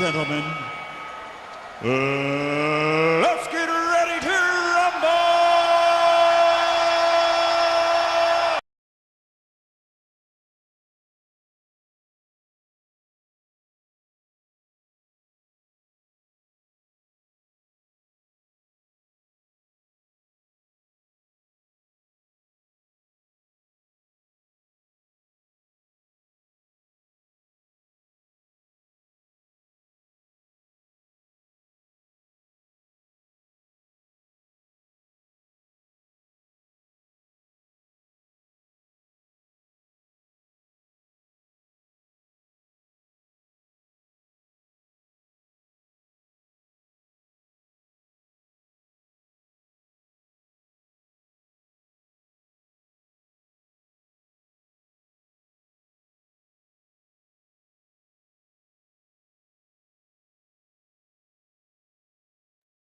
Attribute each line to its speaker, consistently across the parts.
Speaker 1: gentlemen, let's get ready to rumble!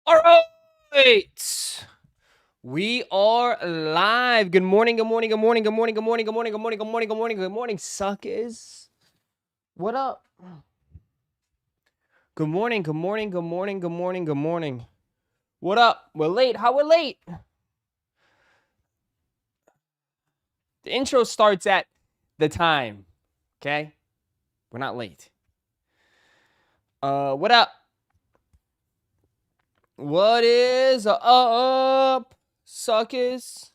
Speaker 2: All right. We are live. Good morning, good morning, good morning, good morning, good morning, good morning, good morning, good morning, good morning, good morning, suckers. What up? Good morning, good morning, good morning, good morning, good morning. What up? We're late. How we're late? The intro starts at the time. Okay? We're not late. What up? What is up, suckers?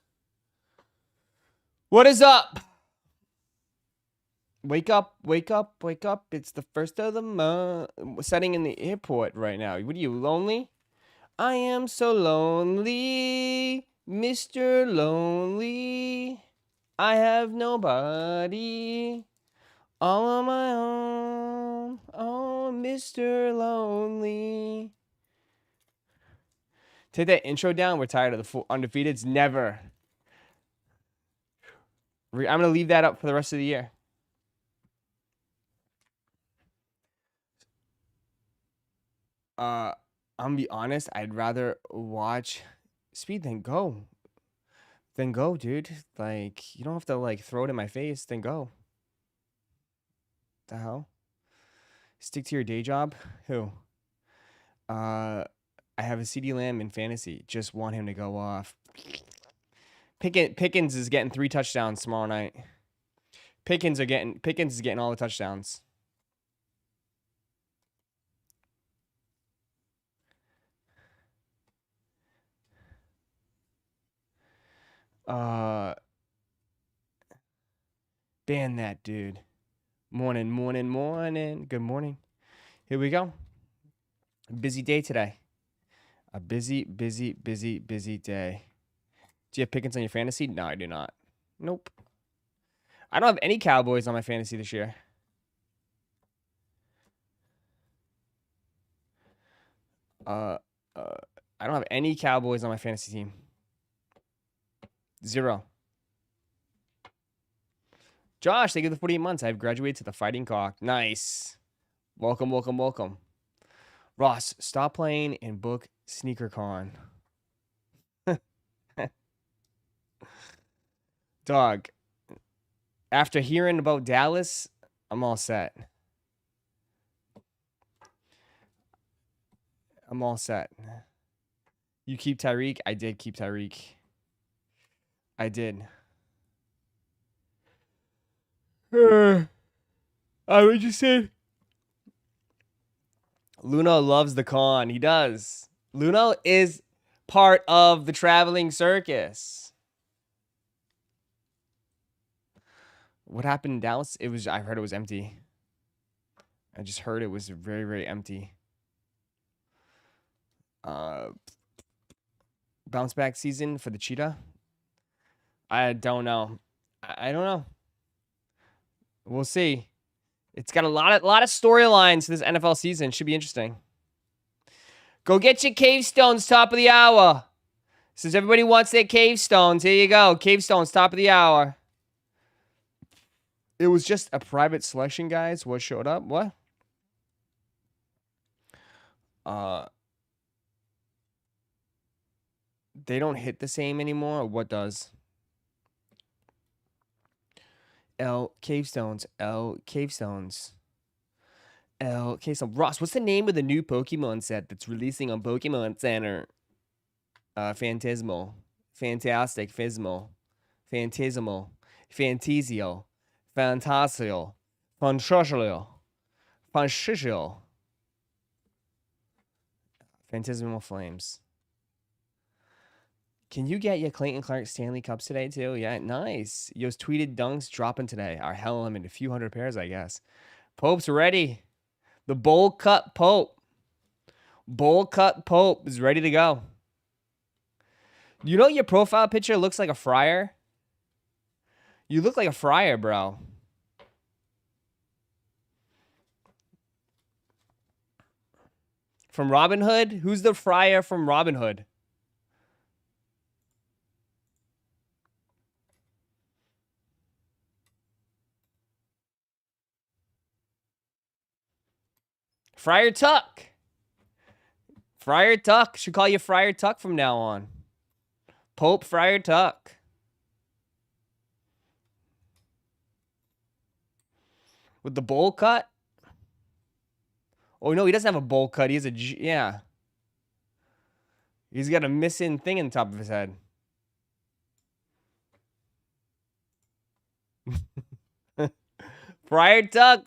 Speaker 2: What is up? Wake up, wake up, wake up. It's the first of the month. Sitting in the airport right now. What are you, lonely? I am so lonely, Mr. Lonely. I have nobody. All on my own. Oh, Mr. Lonely. Take that intro down. We're tired of the undefeateds. Never. I'm going to leave that up for the rest of the year. I'm gonna be honest, I'd rather watch Speed than Go. Then go, dude. Like, you don't have to like throw it in my face, then go. The hell? Stick to your day job? Who? I have a CD Lamb in fantasy. Just want him to go off. Pickens is getting 3 touchdowns tomorrow night. Pickens is getting all the touchdowns. Ban that dude. Morning, morning, morning. Good morning. Here we go. Busy day today. A busy day. Do you have Pickens on your fantasy? No, I do not. Nope. I don't have any Cowboys on my fantasy this year. I don't have any Cowboys on my fantasy team. 0. Josh, thank you for the 48 months. I've graduated to the Fighting Cock. Nice. Welcome, welcome, welcome. Ross, stop playing and book SneakerCon. Dog, after hearing about Dallas, I'm all set. I'm all set. You keep Tyreek? I did keep Tyreek. I did. What you said? Luna loves the con. He does. Luna is part of the traveling circus. What happened in Dallas? I heard it was empty. I just heard it was very, very empty. Bounce back season for the cheetah? I don't know. I don't know. We'll see. It's got a lot of storylines this NFL season. Should be interesting. Go get your cave stones, top of the hour. Since everybody wants their cave stones, here you go. Cave stones, top of the hour. It was just a private selection, guys. What showed up? What? They don't hit the same anymore. Or what does? L cavestones. Okay, so Ross, what's the name of the new Pokemon set that's releasing on Pokemon Center? Phantasmal, Fantastic, Fismal, Phantasmal, Fantasio, Fantasio, Fantasio, Fantasio, Phantasmal Flames. Can you get your Clayton Clark Stanley Cups today too? Yeah, nice. Yo's tweeted dunks dropping today. Our hell, I'm in a few hundred pairs, I guess. Pope's ready. The bowl cut Pope. Bowl cut Pope is ready to go. You know your profile picture looks like a friar? You look like a friar, bro. From Robin Hood? Who's the friar from Robin Hood? Friar Tuck. Friar Tuck. Should call you Friar Tuck from now on. Pope Friar Tuck. With the bowl cut? Oh, no, he doesn't have a bowl cut. He has a... Yeah. He's got a missing thing in the top of his head. Friar Tuck.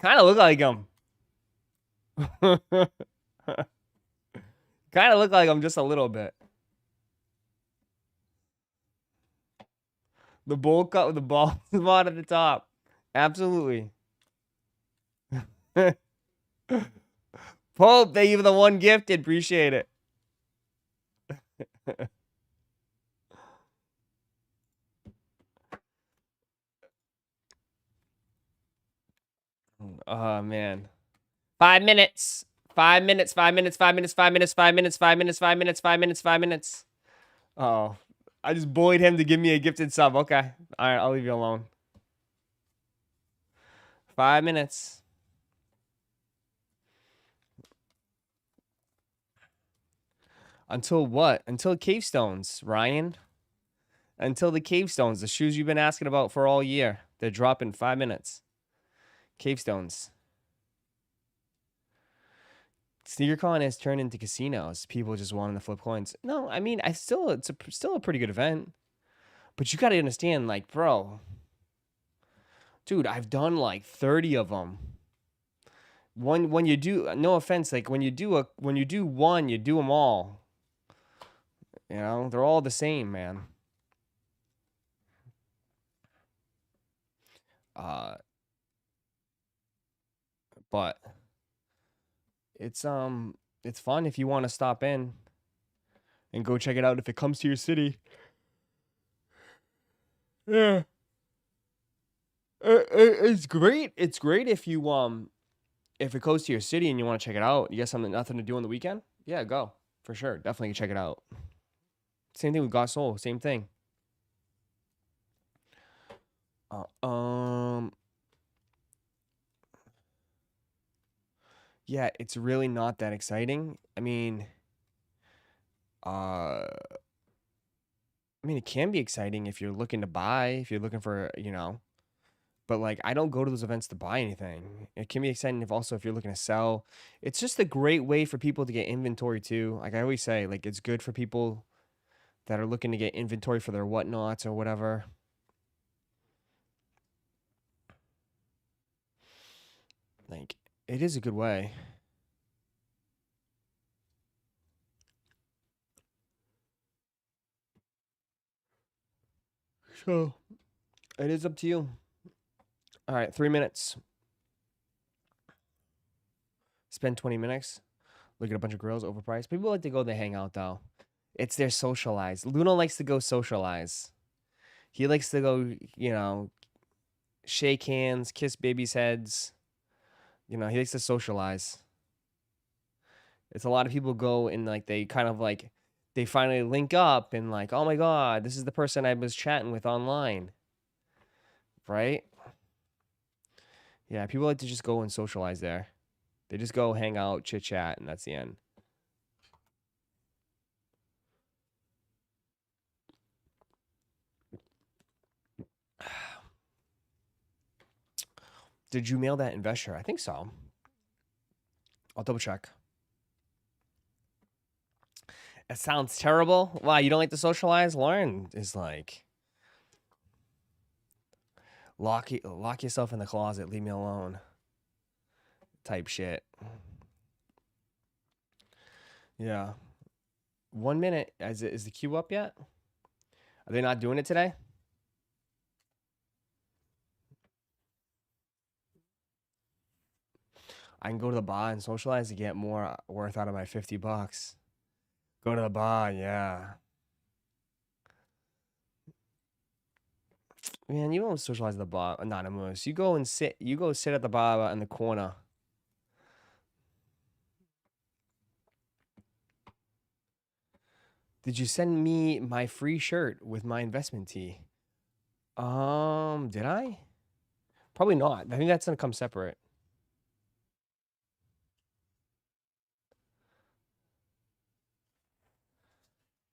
Speaker 2: Kind of look like him. Kind of look like him just a little bit. The bowl cut with the ball spot at the top. Absolutely. Pope, thank you for the one gifted. Appreciate it. Oh, man. 5 minutes. 5 minutes, 5 minutes, 5 minutes, 5 minutes, 5 minutes, 5 minutes, 5 minutes, 5 minutes, 5 minutes. Oh, I just bullied him to give me a gifted sub. Okay. All right, I'll leave you alone. 5 minutes. Until what? Until cave stones, Ryan. Until the cave stones, the shoes you've been asking about for all year. They're dropping 5 minutes. Cave stones. SneakerCon has turned into casinos. People just wanting to flip coins. No, I mean, it's still a pretty good event. But you got to understand, like, bro. Dude, I've done like 30 of them. When you do, no offense, like when you do one, you do them all. You know, they're all the same, man. But it's fun if you want to stop in and go check it out if it comes to your city. Yeah. It's great. It's great if you if it goes to your city and you want to check it out. You got nothing to do on the weekend? Yeah, go. For sure. Definitely check it out. Same thing with Got Soul. Same thing. Yeah, it's really not that exciting. I mean, it can be exciting if you're looking to buy, if you're looking for, but like I don't go to those events to buy anything. It can be exciting if you're looking to sell. It's just a great way for people to get inventory too. Like I always say, like it's good for people that are looking to get inventory for their whatnots or whatever. Like it is a good way. So it is up to you. All right, 3 minutes. Spend 20 minutes. Look at a bunch of girls overpriced. People like to go there hang out though. It's their socialize. Luna likes to go socialize. He likes to go, shake hands, kiss babies' heads. He likes to socialize. It's a lot of people go and like they kind of like they finally link up and like, oh my god, this is the person I was chatting with online. Right? Yeah, people like to just go and socialize there. They just go hang out, chit chat, and that's the end. Did you mail that investor? I think so. I'll double check. It sounds terrible. Wow, you don't like to socialize? Lauren is like, lock yourself in the closet, leave me alone type shit. Yeah. 1 minute. Is the queue up yet? Are they not doing it today? I can go to the bar and socialize to get more worth out of my $50. Go to the bar, yeah. Man, you don't socialize at the bar, anonymous. You go sit at the bar in the corner. Did you send me my free shirt with my investment tee? Did I? Probably not. I think that's gonna come separate.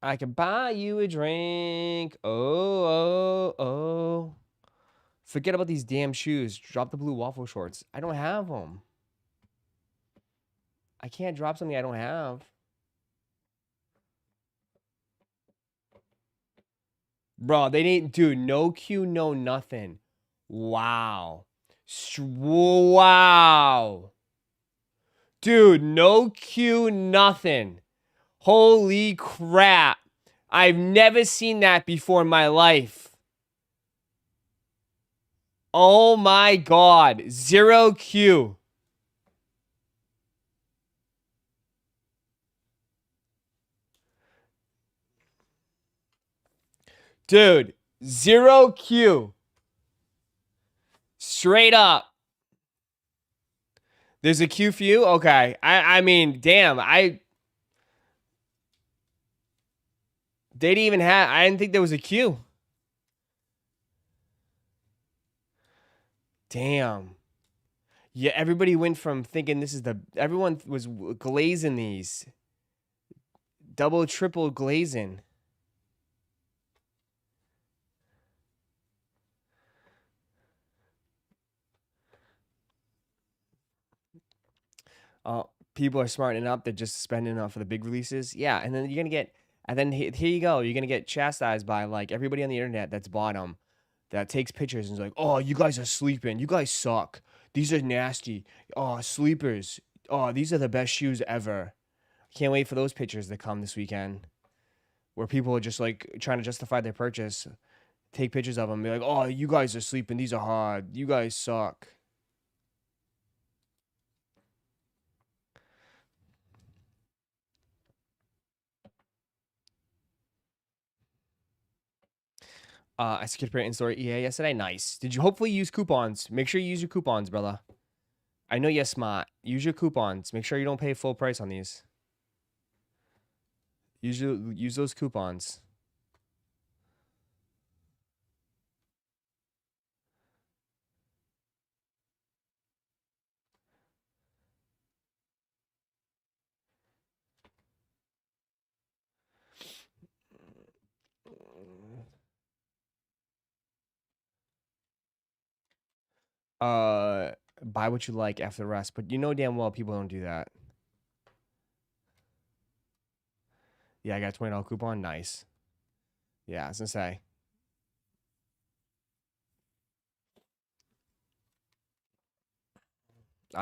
Speaker 2: I can buy you a drink. Oh. Forget about these damn shoes. Drop the blue waffle shorts. I don't have them. I can't drop something I don't have. Bro, they didn't do no queue, no nothing. Wow. Wow. Dude, no queue, nothing. Holy crap. I've never seen that before in my life. Oh my God. 0 queue. Dude, 0 queue. Straight up. There's a queue for you? Okay. I mean, damn. They didn't even have, I didn't think there was a queue. Damn. Yeah, everybody went from thinking this is everyone was glazing these. Double, triple glazing. People are smartening up. They're just spending for the big releases. Yeah, and then you're going to get, and then here you go. You're going to get chastised by like everybody on the internet that's bought them, that takes pictures and is like, oh, you guys are sleeping. You guys suck. These are nasty. Oh, sleepers. Oh, these are the best shoes ever. Can't wait for those pictures to come this weekend where people are just like trying to justify their purchase, take pictures of them, be like, oh, you guys are sleeping. These are hard. You guys suck. I skipped right in store EA yesterday. Nice. Did you hopefully use coupons? Make sure you use your coupons, brother. I know you're smart. Use your coupons. Make sure you don't pay full price on these. Use those coupons. Buy what you like after the rest, but you know damn well people don't do that. Yeah, I got a $20 coupon. Nice. Yeah, I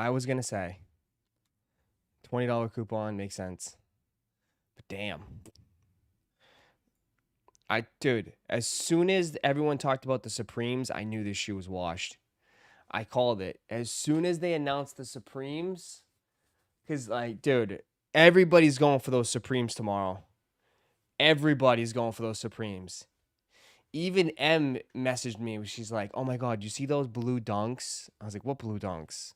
Speaker 2: was gonna say. $20 coupon makes sense. But damn. Dude, as soon as everyone talked about the Supremes, I knew this shoe was washed. I called it. As soon as they announced the Supremes, because, like, dude, everybody's going for those Supremes tomorrow. Everybody's going for those Supremes. Even M messaged me. She's like, oh my God, you see those blue dunks? I was like, what blue dunks?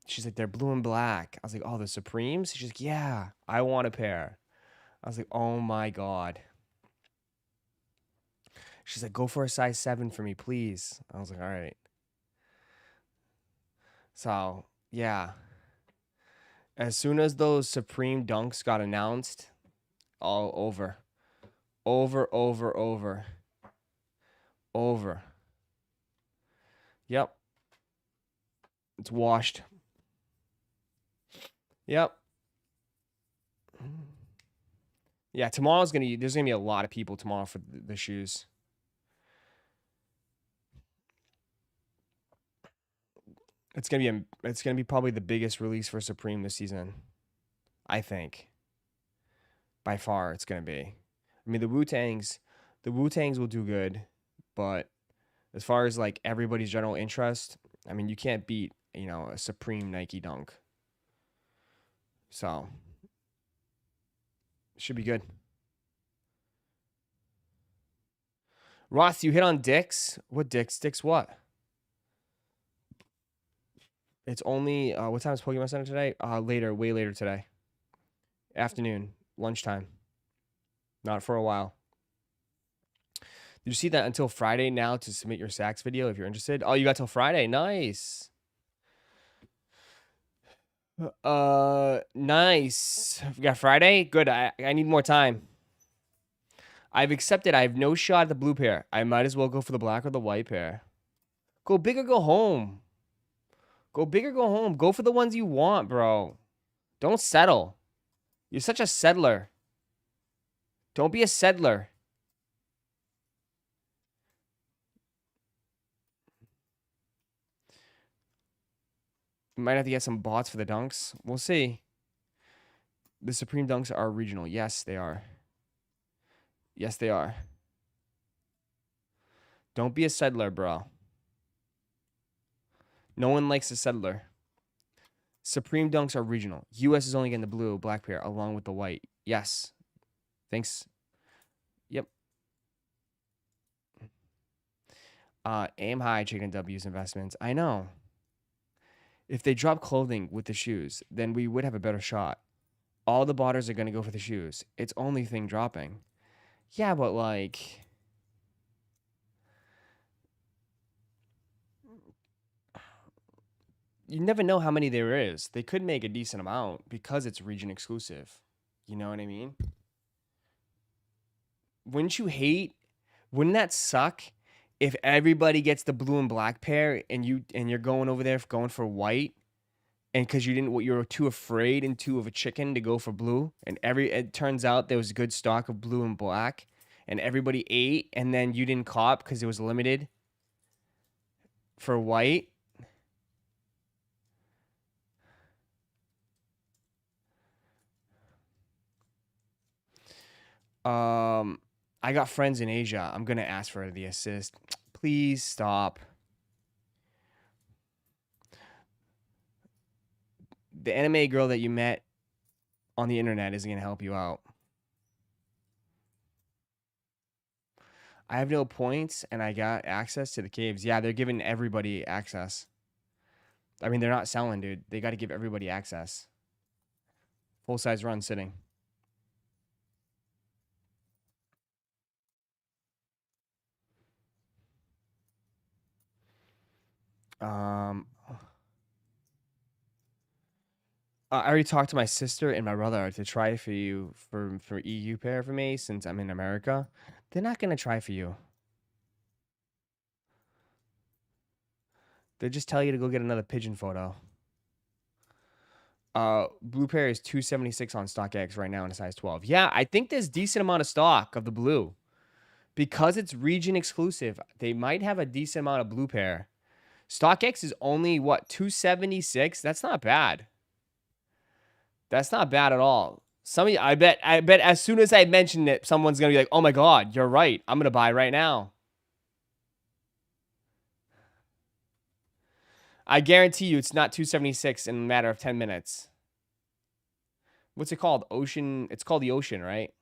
Speaker 2: She's like, they're blue and black. I was like, oh, the Supremes? She's like, yeah, I want a pair. I was like, oh my God. She's like, go for a size 7 for me, please. I was like, all right. So, yeah. As soon as those Supreme dunks got announced, all over. Over. Yep. It's washed. Yep. Yeah, there's gonna be a lot of people tomorrow for the shoes. It's gonna be probably the biggest release for Supreme this season. I think. By far it's gonna be. I mean the Wu-Tangs will do good, but as far as like everybody's general interest, I mean you can't beat, a Supreme Nike Dunk. So should be good. Ross, you hit on Dick's? What Dick's? Dick's what? It's only what time is Pokemon Center today? Later, way later today. Afternoon, lunchtime. Not for a while. Did you see that until Friday now to submit your Saks video if you're interested? Oh, you got till Friday. Nice. Nice. We got Friday? Good. I need more time. I've accepted. I have no shot at the blue pair. I might as well go for the black or the white pair. Go big or go home. Go big or go home. Go for the ones you want, bro. Don't settle. You're such a settler. Don't be a settler. We might have to get some bots for the dunks. We'll see. The Supreme dunks are regional. Yes, they are. Yes, they are. Don't be a settler, bro. No one likes a settler. Supreme dunks are regional. US is only getting the blue, black pair, along with the white. Yes. Thanks. Yep. Aim high, Chicken W's investments. I know. If they drop clothing with the shoes, then we would have a better shot. All the botters are going to go for the shoes. It's only thing dropping. Yeah, but like... You never know how many there is. They could make a decent amount because it's region exclusive. You know what I mean? Wouldn't that suck if everybody gets the blue and black pair and you're going over there going for white, and because you're too afraid and too of a chicken to go for blue, and it turns out there was good stock of blue and black and everybody ate, and then you didn't cop because it was limited for white. I got friends in Asia. I'm gonna ask for the assist. Please stop. The anime girl that you met on the internet isn't gonna help you out. I have no points and I got access to the caves. Yeah, they're giving everybody access. I mean, they're not selling, dude. They got to give everybody access. Full size run sitting. I already talked to my sister and my brother to try for you for EU pair for me since I'm in America. They're not gonna try for you. They just tell you to go get another pigeon photo. Blue pair is 276 on StockX right now in a size 12. Yeah, I think there's decent amount of stock of the blue. Because it's region exclusive, they might have a decent amount of blue pair. StockX is only what, 276? That's not bad. That's not bad at all. I bet as soon as I mention it, someone's gonna be like, "Oh my god, you're right. I'm gonna buy right now." I guarantee you, it's not 276 in a matter of 10 minutes. What's it called? Ocean. It's called the Ocean, right?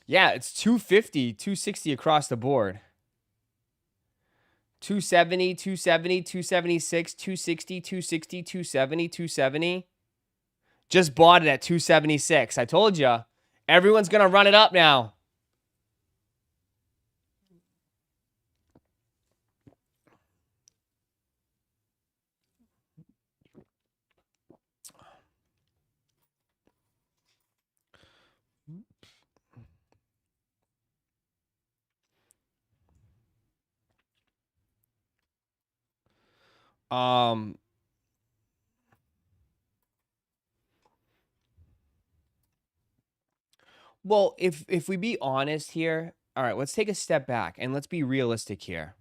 Speaker 2: Yeah, it's 250, 260 across the board. 270, 270, 276, 260, 260, 270, 270. Just bought it at 276. I told you. Everyone's going to run it up now. Um, well, if we be honest here, all right, let's take a step back and let's be realistic here.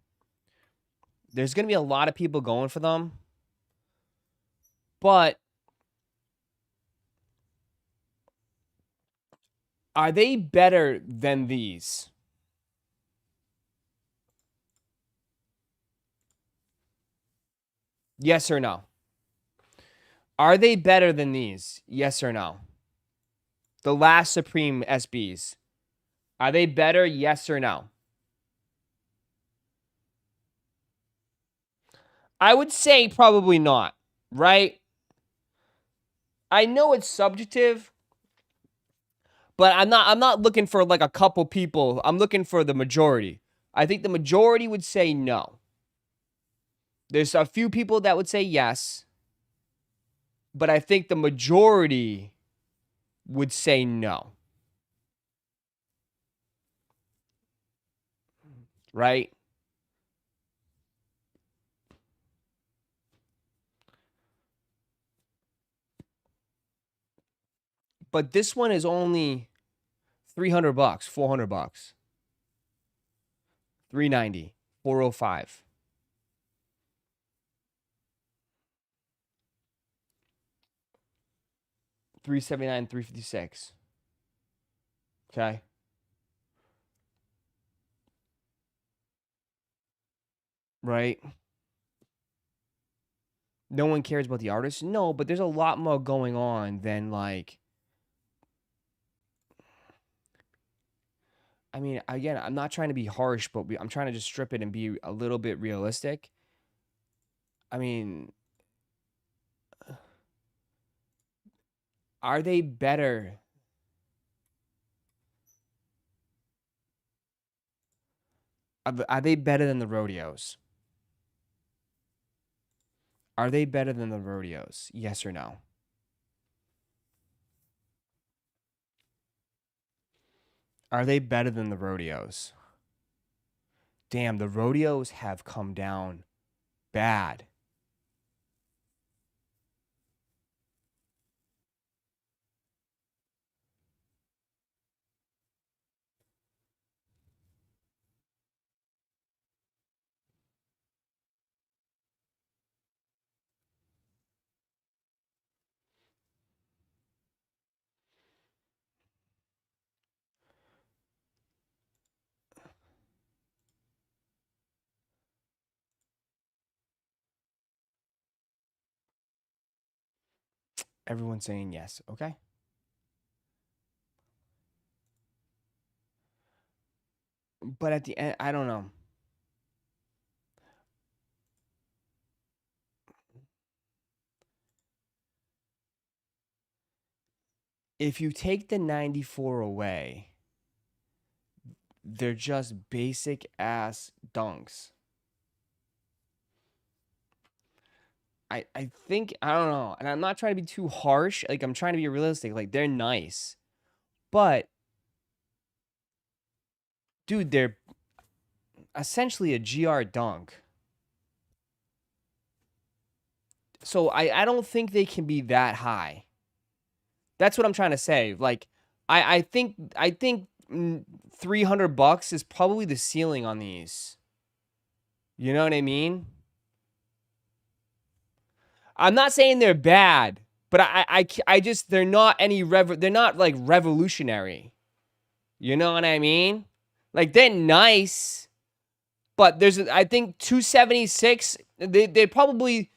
Speaker 2: There's going to be a lot of people going for them, but are they better than these? Yes or no? Are they better than these? Yes or no? The last Supreme SBs. Are they better? Yes or no? I would say probably not, right? I know it's subjective, but I'm not looking for like a couple people. I'm looking for the majority. I think the majority would say no. There's a few people that would say yes, but I think the majority would say no. Right? But this one is only 300 bucks, 400 bucks, 390, 405, 379, 356. Okay? Right? No one cares about the artist. No, but there's a lot more going on than like, I mean, again, I'm not trying to be harsh, but I'm trying to just strip it and be a little bit realistic. I mean, are they better? Are they better than the rodeos? Are they better than the rodeos? Yes or no? Are they better than the rodeos? Damn, the rodeos have come down bad. Everyone's saying yes. Okay. But at the end, I don't know. If you take the 94 away, they're just basic ass dunks. I think, I don't know. And I'm not trying to be too harsh. Like, I'm trying to be realistic. Like, they're nice. But, dude, they're essentially a GR dunk. So I don't think they can be that high. That's what I'm trying to say. Like, I think 300 bucks is probably the ceiling on these. You know what I mean? I'm not saying they're bad, but I just they're not they're not like revolutionary. You know what I mean? Like they're nice, but I think 276 they'd probably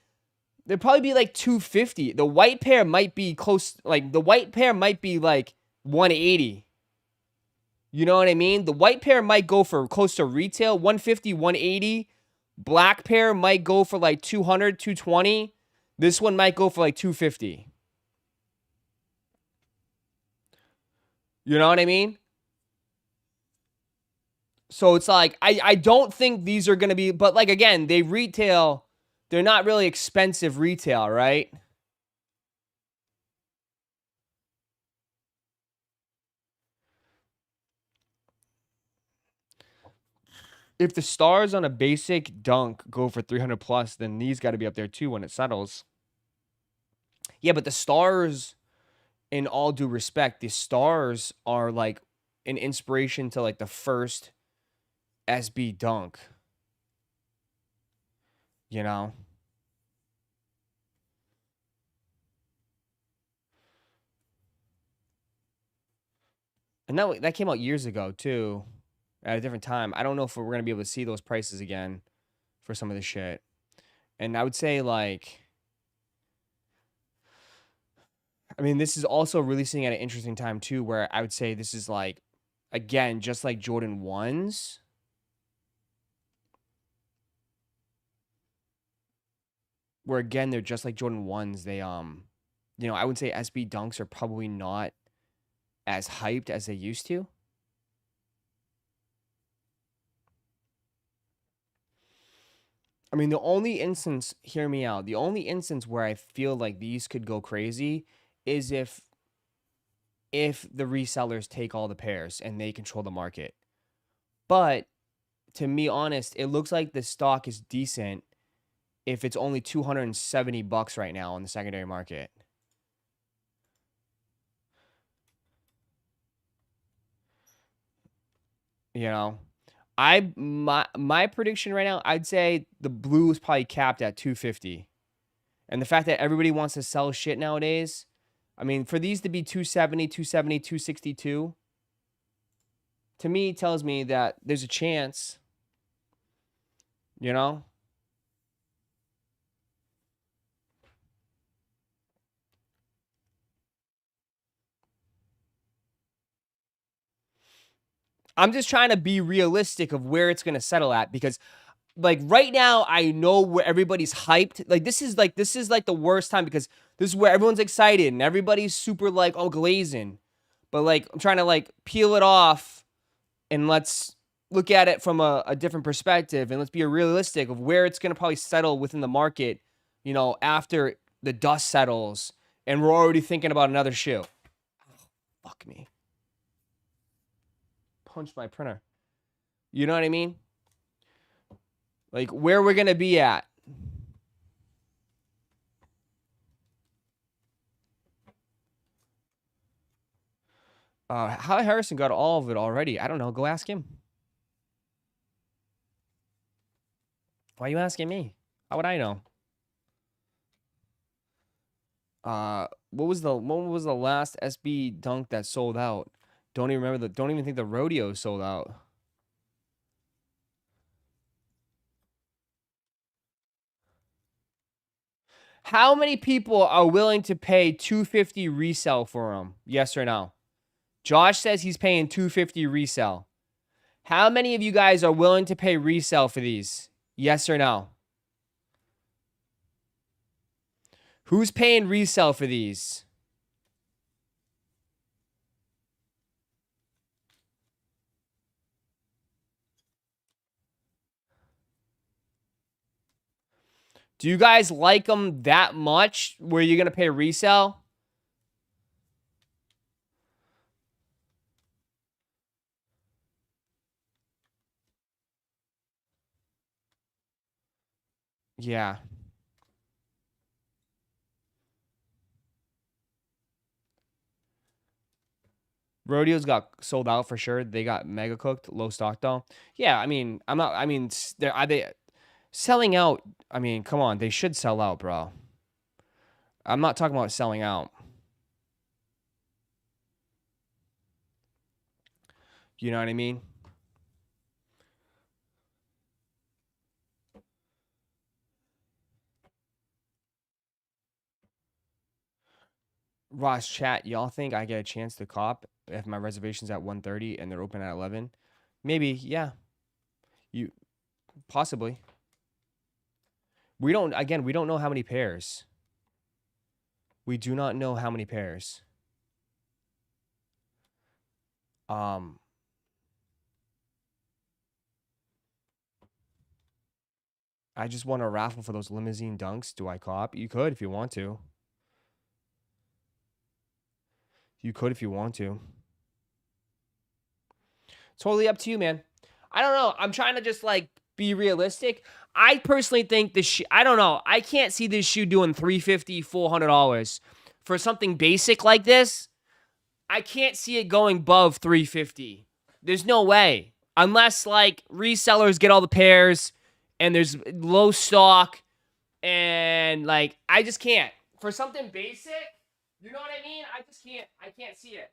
Speaker 2: be like 250. The white pair might be close, like the white pair might be like 180. You know what I mean? The white pair might go for close to retail, 150, 180. Black pair might go for like 200, 220. This one might go for like 250. You know what I mean? So it's like I don't think these are going to be, but like again, they're not really expensive retail, right? if the stars on a basic dunk go for 300 plus, then these got to be up there too when it settles. Yeah, but the stars, in all due respect, the stars are like an inspiration to like the first SB dunk. You know? And that came out years ago too, at a different time. I don't know if we're gonna be able to see those prices again for some of this shit. And I would say like, I mean, this is also releasing at an interesting time too, where I would say this is like, again, just like Jordan 1s. Where again, they're just like Jordan 1s. They I would say SB dunks are probably not as hyped as they used to. I mean, the only instance, hear me out, the only instance where I feel like these could go crazy is if the resellers take all the pairs and they control the market. But to be honest, it looks like the stock is decent if it's only $270 right now on the secondary market. You know, my prediction right now, I'd say the blue is probably capped at 250. And the fact that everybody wants to sell shit nowadays, I mean, for these to be 270, 270, 262, to me tells me that there's a chance, you know? I'm just trying to be realistic of where it's going to settle at, because like right now I know where everybody's hyped. Like this is like the worst time, because this is where everyone's excited and everybody's super like, oh, glazing. But like I'm trying to like peel it off and let's look at it from a different perspective, and let's be realistic of where it's going to probably settle within the market, after the dust settles and we're already thinking about another shoe. Fuck me. Punch my printer. You know what I mean? Like where we're going to be at. How Harrison got all of it already? I don't know. Go ask him. Why are you asking me? How would I know? What was the last SB dunk that sold out? Don't even remember don't even think the rodeo sold out. How many people are willing to pay $250 resale for them? Yes or no? Josh says he's paying $250 resale. How many of you guys are willing to pay resale for these? Yes or no? Who's paying resale for these? Do you guys like them that much where you're going to pay resale? Yeah. Rodeos got sold out for sure. They got mega cooked, low stock though. Yeah, I mean, are they selling out? I mean, come on, they should sell out, bro. I'm not talking about selling out. You know what I mean? Ross chat, y'all think I get a chance to cop if my reservation's at 1:30 and they're open at 11? Maybe, yeah. You possibly. We don't know how many pairs. We do not know how many pairs. I just want a raffle for those limousine dunks. Do I cop? You could if you want to. You could if you want to. Totally up to you, man. I don't know. I'm trying to just like be realistic. I personally think the shoe, I don't know. I can't see this shoe doing $350, $400 for something basic like this. I can't see it going above 350. There's no way. Unless like resellers get all the pairs and there's low stock and like I just can't. For something basic, you know what I mean? I just can't. I can't see it.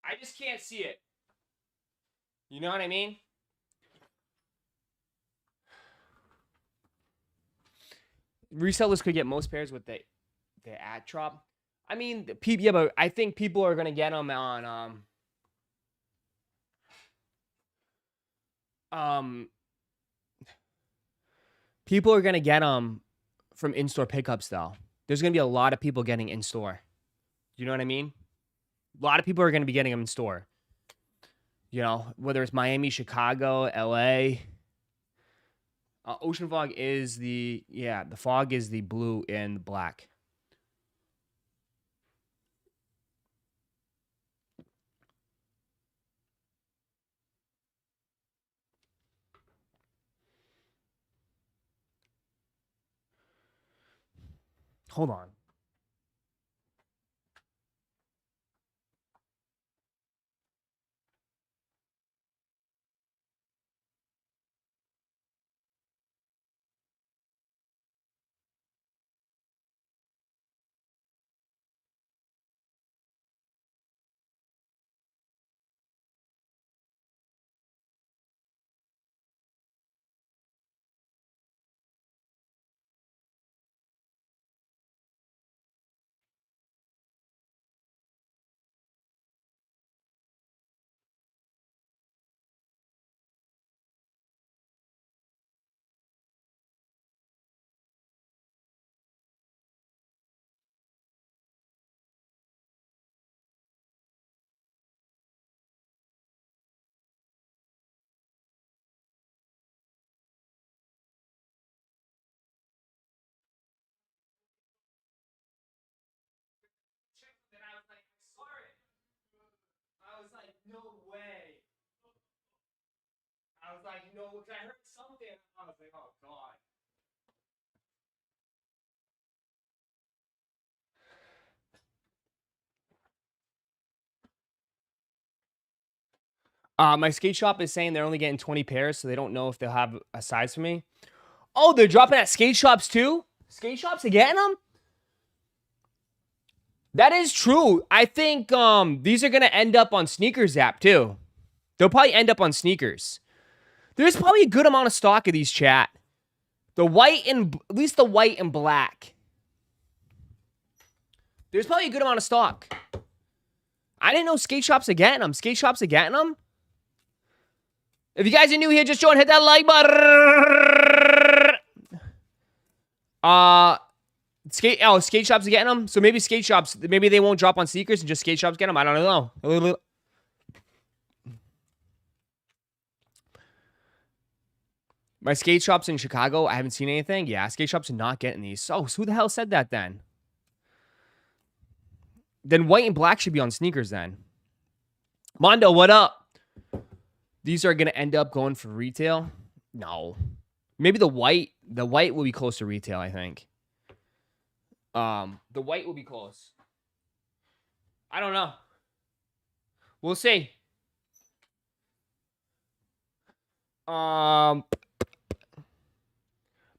Speaker 2: I just can't see it. You know what I mean? Resellers could get most pairs with the ad drop. I mean, people. Yeah, but I think people are gonna get them on um people are gonna get them from in-store pickups though. There's gonna be a lot of people getting in store. You know what I mean? A lot of people are gonna be getting them in store. You know, whether it's Miami, Chicago, LA. Ocean fog is the fog is the blue and black. Hold on. I was like, no way. I was like, no, because I heard something. I was like, oh god. My skate shop is saying they're only getting 20 pairs, so they don't know if they'll have a size for me. Oh, they're dropping at skate shops too? Skate shops are getting them? That is true. I think these are gonna end up on Sneakers app too. They'll probably end up on Sneakers. There's probably a good amount of stock of these, chat. The white and at least the white and black. There's probably a good amount of stock. I didn't know skate shops are getting them. Skate shops are getting them. If you guys are new here, just join. Hit that like button. Skate shops are getting them. So maybe skate shops, maybe they won't drop on Sneakers and just skate shops get them. I don't know. My skate shops in Chicago, I haven't seen anything. Yeah, skate shops are not getting these. So who the hell said that then? Then white and black should be on Sneakers then. Mondo, what up? These are going to end up going for retail? No. Maybe the white will be close to retail, I think. The white will be close. I don't know. We'll see. But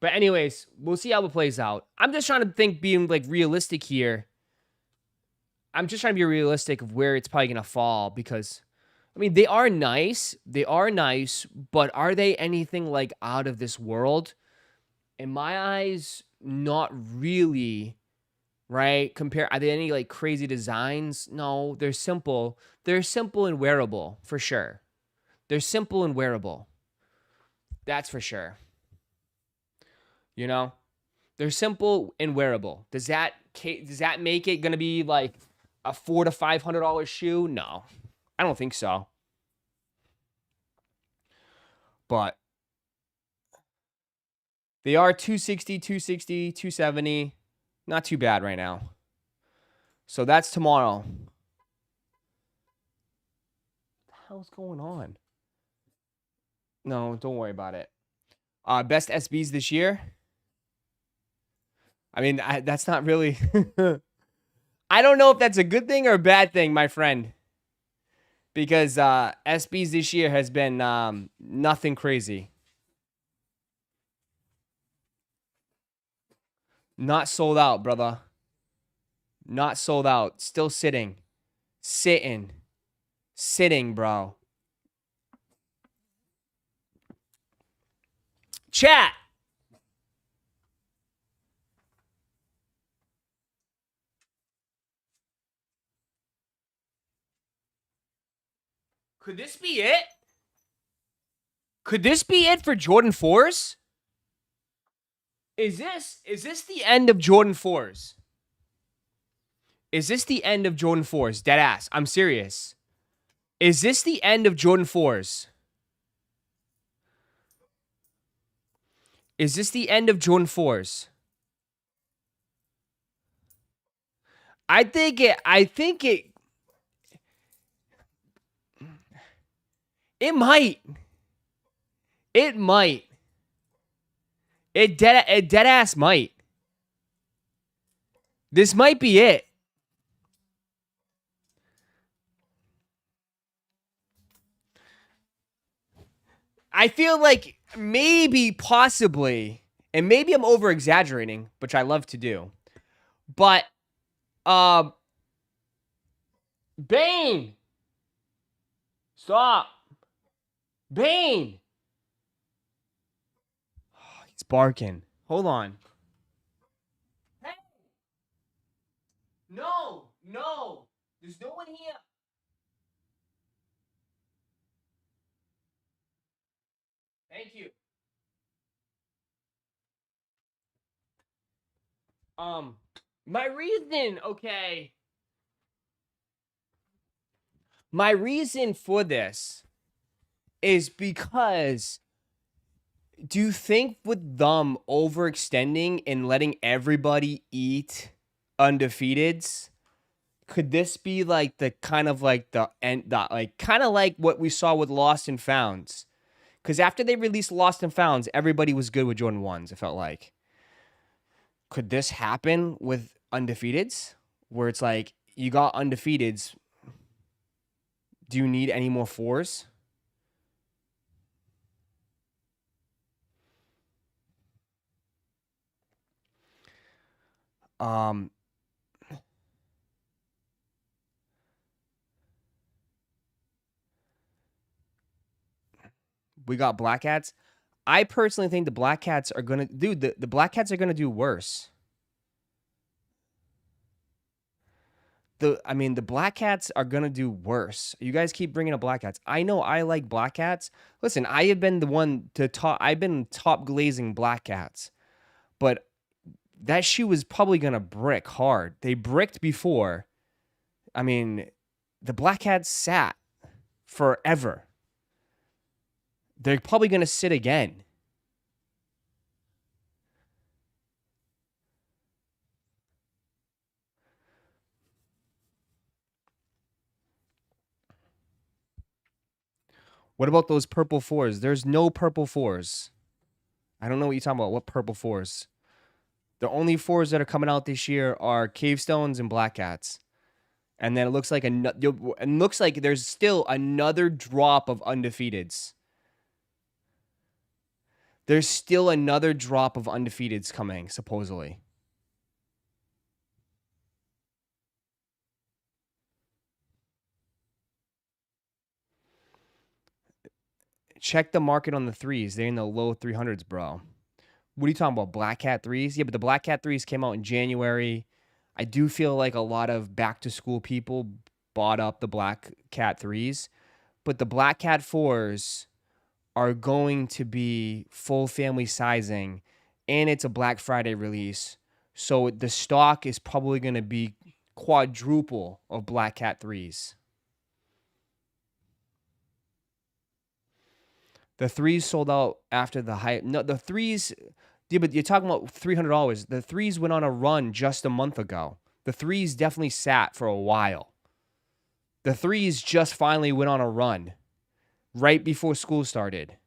Speaker 2: anyways, we'll see how it plays out. I'm just trying to think, being like realistic here. I'm just trying to be realistic of where it's probably gonna fall because, I mean, they are nice. They are nice, but are they anything like out of this world? In my eyes, not really. Right? Are there any like crazy designs? No, they're simple. They're simple and wearable for sure. They're simple and wearable. That's for sure. You know, they're simple and wearable. Does that make it gonna be like a $400 to $500 shoe? No, I don't think so. But they are 260, 260, 270. Not too bad right now. So that's tomorrow. What the hell's going on? No, don't worry about it. Best SBs this year. I mean, that's not really. I don't know if that's a good thing or a bad thing, my friend. Because SBs this year has been nothing crazy. Not sold out, brother. Not sold out. Still sitting. Sitting. Sitting, bro. Chat. Could this be it? Could this be it for Jordan 4s? Is this the end of Jordan 4s? Is this the end of Jordan 4s? Deadass. I'm serious. Is this the end of Jordan 4s? Is this the end of Jordan 4s? I think it might. It might. It dead ass might. This might be it. I feel like maybe, possibly, and maybe I'm over exaggerating, which I love to do. But Bane. Stop. Bane. Oh, he's barking. Hold on. Hey. No. There's no one here. Thank you. My reason, okay. My reason for this is because, do you think with them overextending and letting everybody eat undefeateds, could this be like the kind of like the end, like kind of like what we saw with Lost and Founds? Because after they released Lost and Founds, everybody was good with Jordan 1s, it felt like. Could this happen with undefeateds? Where it's like, you got undefeateds. Do you need any more 4s? We got Black Cats. I personally think the Black Cats are gonna, dude. The Black Cats are gonna do worse. The Black Cats are gonna do worse. You guys keep bringing up Black Cats. I know I like Black Cats. Listen, I have been the one to top. I've been top glazing Black Cats, but that shoe is probably gonna brick hard. They bricked before. I mean, the Black Cats sat forever. They're probably gonna sit again. What about those purple 4s? There's no purple 4s. I don't know what you're talking about. What purple 4s? The only 4s that are coming out this year are Cave Stones and Black Cats. And then it looks like there's still another drop of undefeateds. There's still another drop of undefeateds coming, supposedly. check the market on the threes. They're in the low 300s, bro. What are you talking about? Black Cat threes? Yeah, but the Black Cat threes came out in January. I do feel like a lot of back to school people bought up the Black Cat threes, but the Black Cat fours are going to be full family sizing, and it's a Black Friday release. So the stock is probably going to be quadruple of Black Cat threes. The threes sold out after the hype. No, the threes. Yeah, but you're talking about $300. The threes went on a run just a month ago. The threes definitely sat for a while. The threes just finally went on a run right before school started.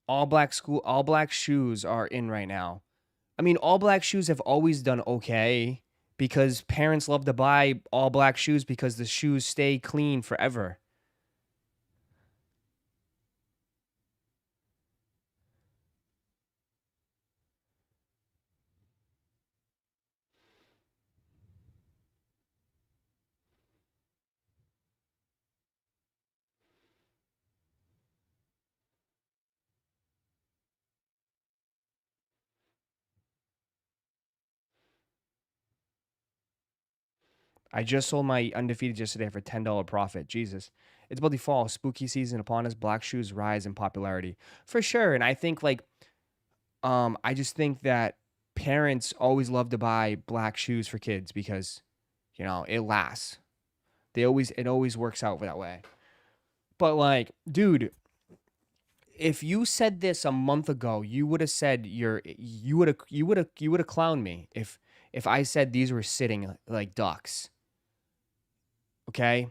Speaker 2: All black shoes are in right now. I mean, all black shoes have always done okay because parents love to buy all black shoes because the shoes stay clean forever. I just sold my undefeated yesterday for $10 profit. Jesus. It's about the fall, spooky season upon us. Black shoes rise in popularity. For sure. And I think like I just think that parents always love to buy black shoes for kids because, it lasts. It always works out that way. But like, dude, if you said this a month ago, you would have said you would have clowned me if I said these were sitting like ducks. Okay?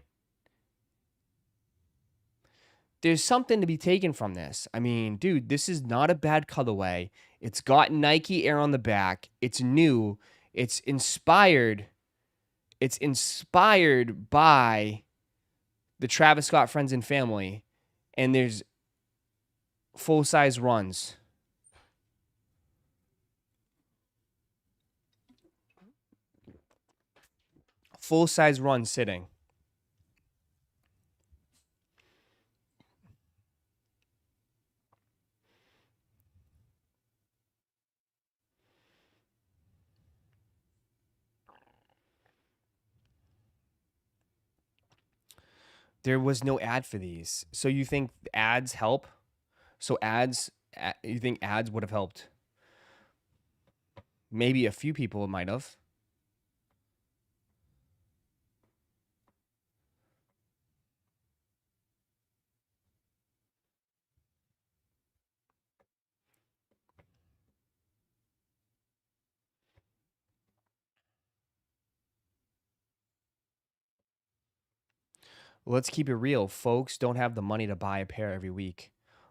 Speaker 2: There's something to be taken from this. I mean, dude, this is not a bad colorway. It's got Nike Air on the back. It's new. It's inspired. It's inspired by the Travis Scott Friends and Family. And there's full size runs. Full size runs sitting. There was no ad for these. So you think ads help? So you think ads would have helped? Maybe a few people might have. Let's keep it real. Folks don't have the money to buy a pair every week.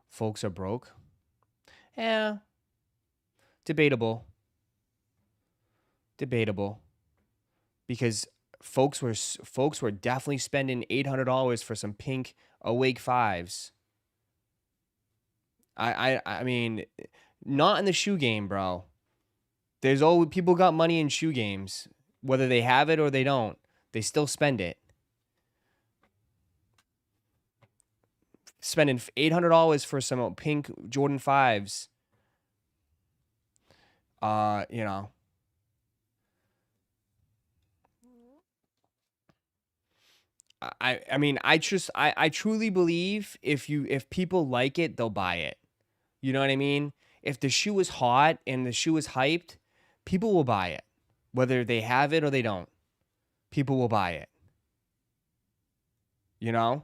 Speaker 2: Folks are broke. Yeah, debatable. Debatable. Because folks were definitely spending $800 for some pink Awake fives. I mean, not in the shoe game, bro. There's always people got money in shoe games, whether they have it or they don't. They still spend it. Spending $800 for some pink Jordan fives. You know. I mean I truly believe if people like it, they'll buy it. You know what I mean? If the shoe is hot and the shoe is hyped, people will buy it. Whether they have it or they don't. People will buy it. You know?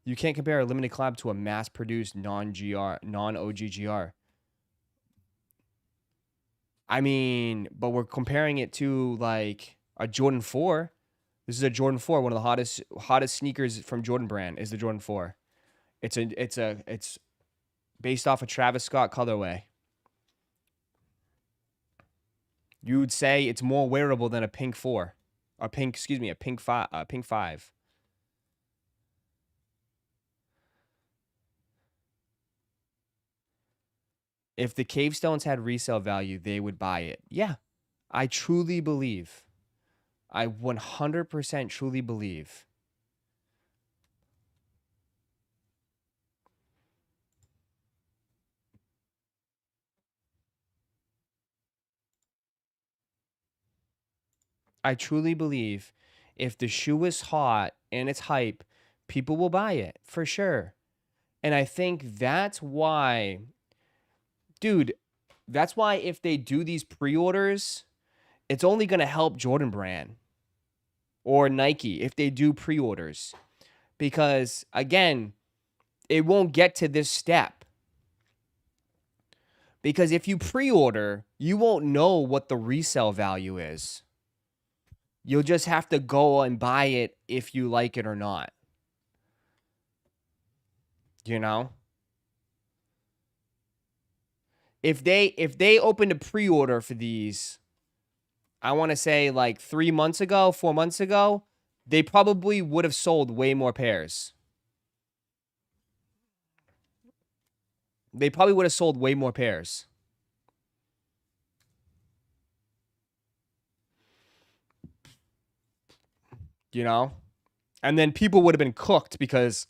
Speaker 2: You can't compare a limited collab to a mass-produced non-GR, non-OGGR. I mean, but we're comparing it to like a Jordan 4. This is a Jordan 4, one of the hottest sneakers from Jordan brand is the Jordan 4. It's based off a Travis Scott colorway. You would say it's more wearable than a pink 4. A pink, excuse me, a pink five. If the cave stones had resale value, they would buy it. Yeah, I truly believe. I 100% truly believe. I truly believe if the shoe is hot and it's hype, people will buy it for sure. And I think that's why, dude, that's why if they do these pre-orders, it's only going to help Jordan Brand or Nike if they do pre-orders. Because again, it won't get to this step. Because if you pre-order, you won't know what the resale value is. You'll just have to go and buy it if you like it or not. You know? If they opened a pre-order for these, I want to say like 3 months ago, 4 months ago, they probably would have sold way more pairs. They probably would have sold way more pairs. You know? And then people would have been cooked because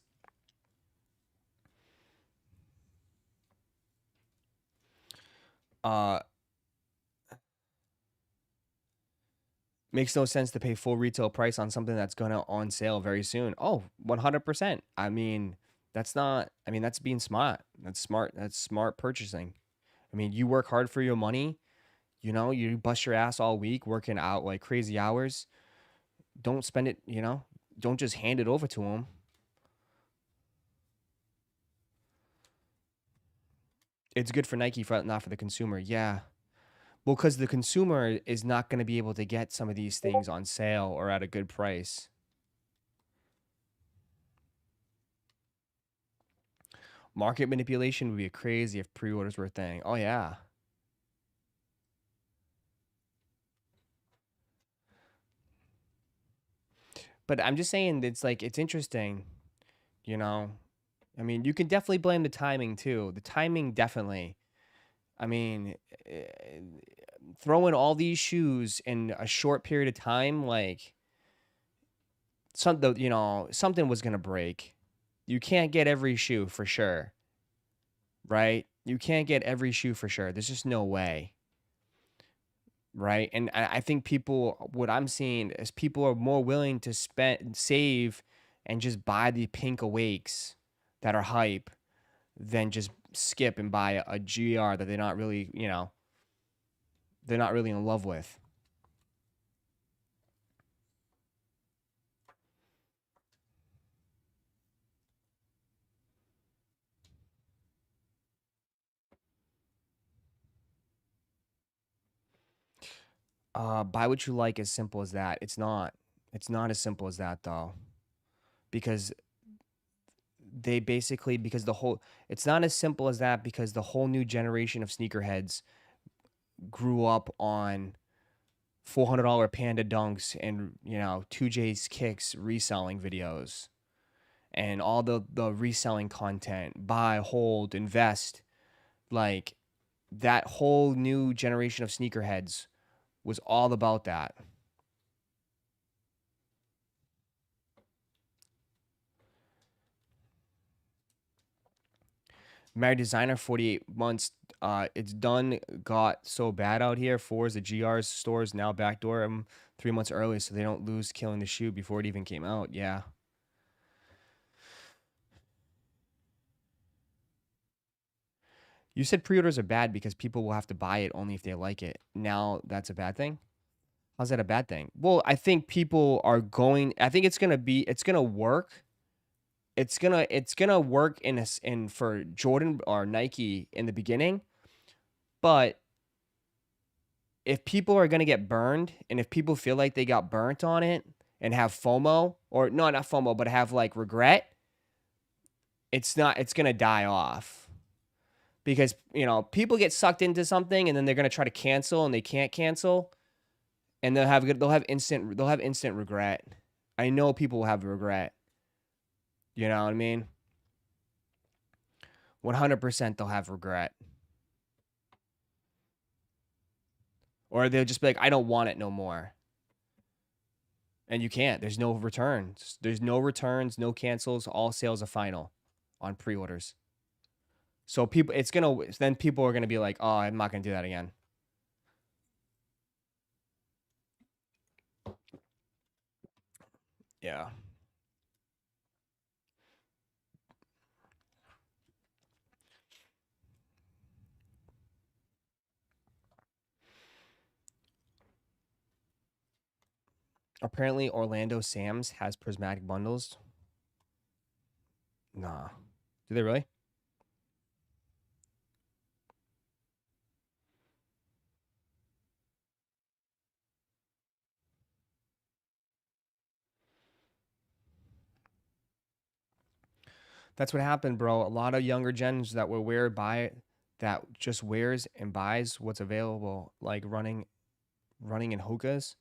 Speaker 2: makes no sense to pay full retail price on something that's gonna on sale very soon. Oh, 100%. I mean, that's being smart. That's smart. That's smart purchasing. I mean, you work hard for your money. You know, you bust your ass all week working out like crazy hours. Don't spend it, don't just hand it over to them. It's good for Nike, not for the consumer. Yeah. Well, because the consumer is not going to be able to get some of these things on sale or at a good price. Market manipulation would be crazy if pre-orders were a thing. Oh, yeah. But I'm just saying, it's interesting, you know? I mean, you can definitely blame the timing, too. The timing, definitely. I mean, throwing all these shoes in a short period of time, like, something was going to break. You can't get every shoe for sure, right? You can't get every shoe for sure. There's just no way, right? And I think what I'm seeing is people are more willing to save, and just buy the pink awakes that are hype than just skip and buy a GR that they're not really, they're not really in love with. Buy what you like, as simple as that. It's not. It's not as simple as that though. Because they basically because the whole it's not as simple as that because the whole new generation of sneakerheads grew up on $400 Panda Dunks and 2J's Kicks reselling videos and all the reselling content, buy, hold, invest. Like, that whole new generation of sneakerheads was all about that. Married designer, 48 months. It's done. Got so bad out here. Fours, the GR's stores now backdoor them 3 months early so they don't lose killing the shoe before it even came out. Yeah. You said pre-orders are bad because people will have to buy it only if they like it. Now that's a bad thing? How's that a bad thing? Well, I think people are going. I think it's gonna work. It's gonna work in for Jordan or Nike in the beginning, but if people are gonna get burned, and if people feel like they got burnt on it and have FOMO, or no, not FOMO, but have like regret, it's gonna die off. Because people get sucked into something and then they're gonna try to cancel and they can't cancel. and they'll have instant regret. I know people will have regret. You know what I mean? 100% they'll have regret. Or they'll just be like, I don't want it no more. And you can't. There's no returns. There's no returns, no cancels. All sales are final on pre-orders. So people are gonna be like, oh, I'm not gonna do that again. Yeah. Apparently Orlando Sam's has prismatic bundles. Nah. Do they really? That's what happened, bro. A lot of younger gens that will that just wears and buys what's available, like running in hookahs.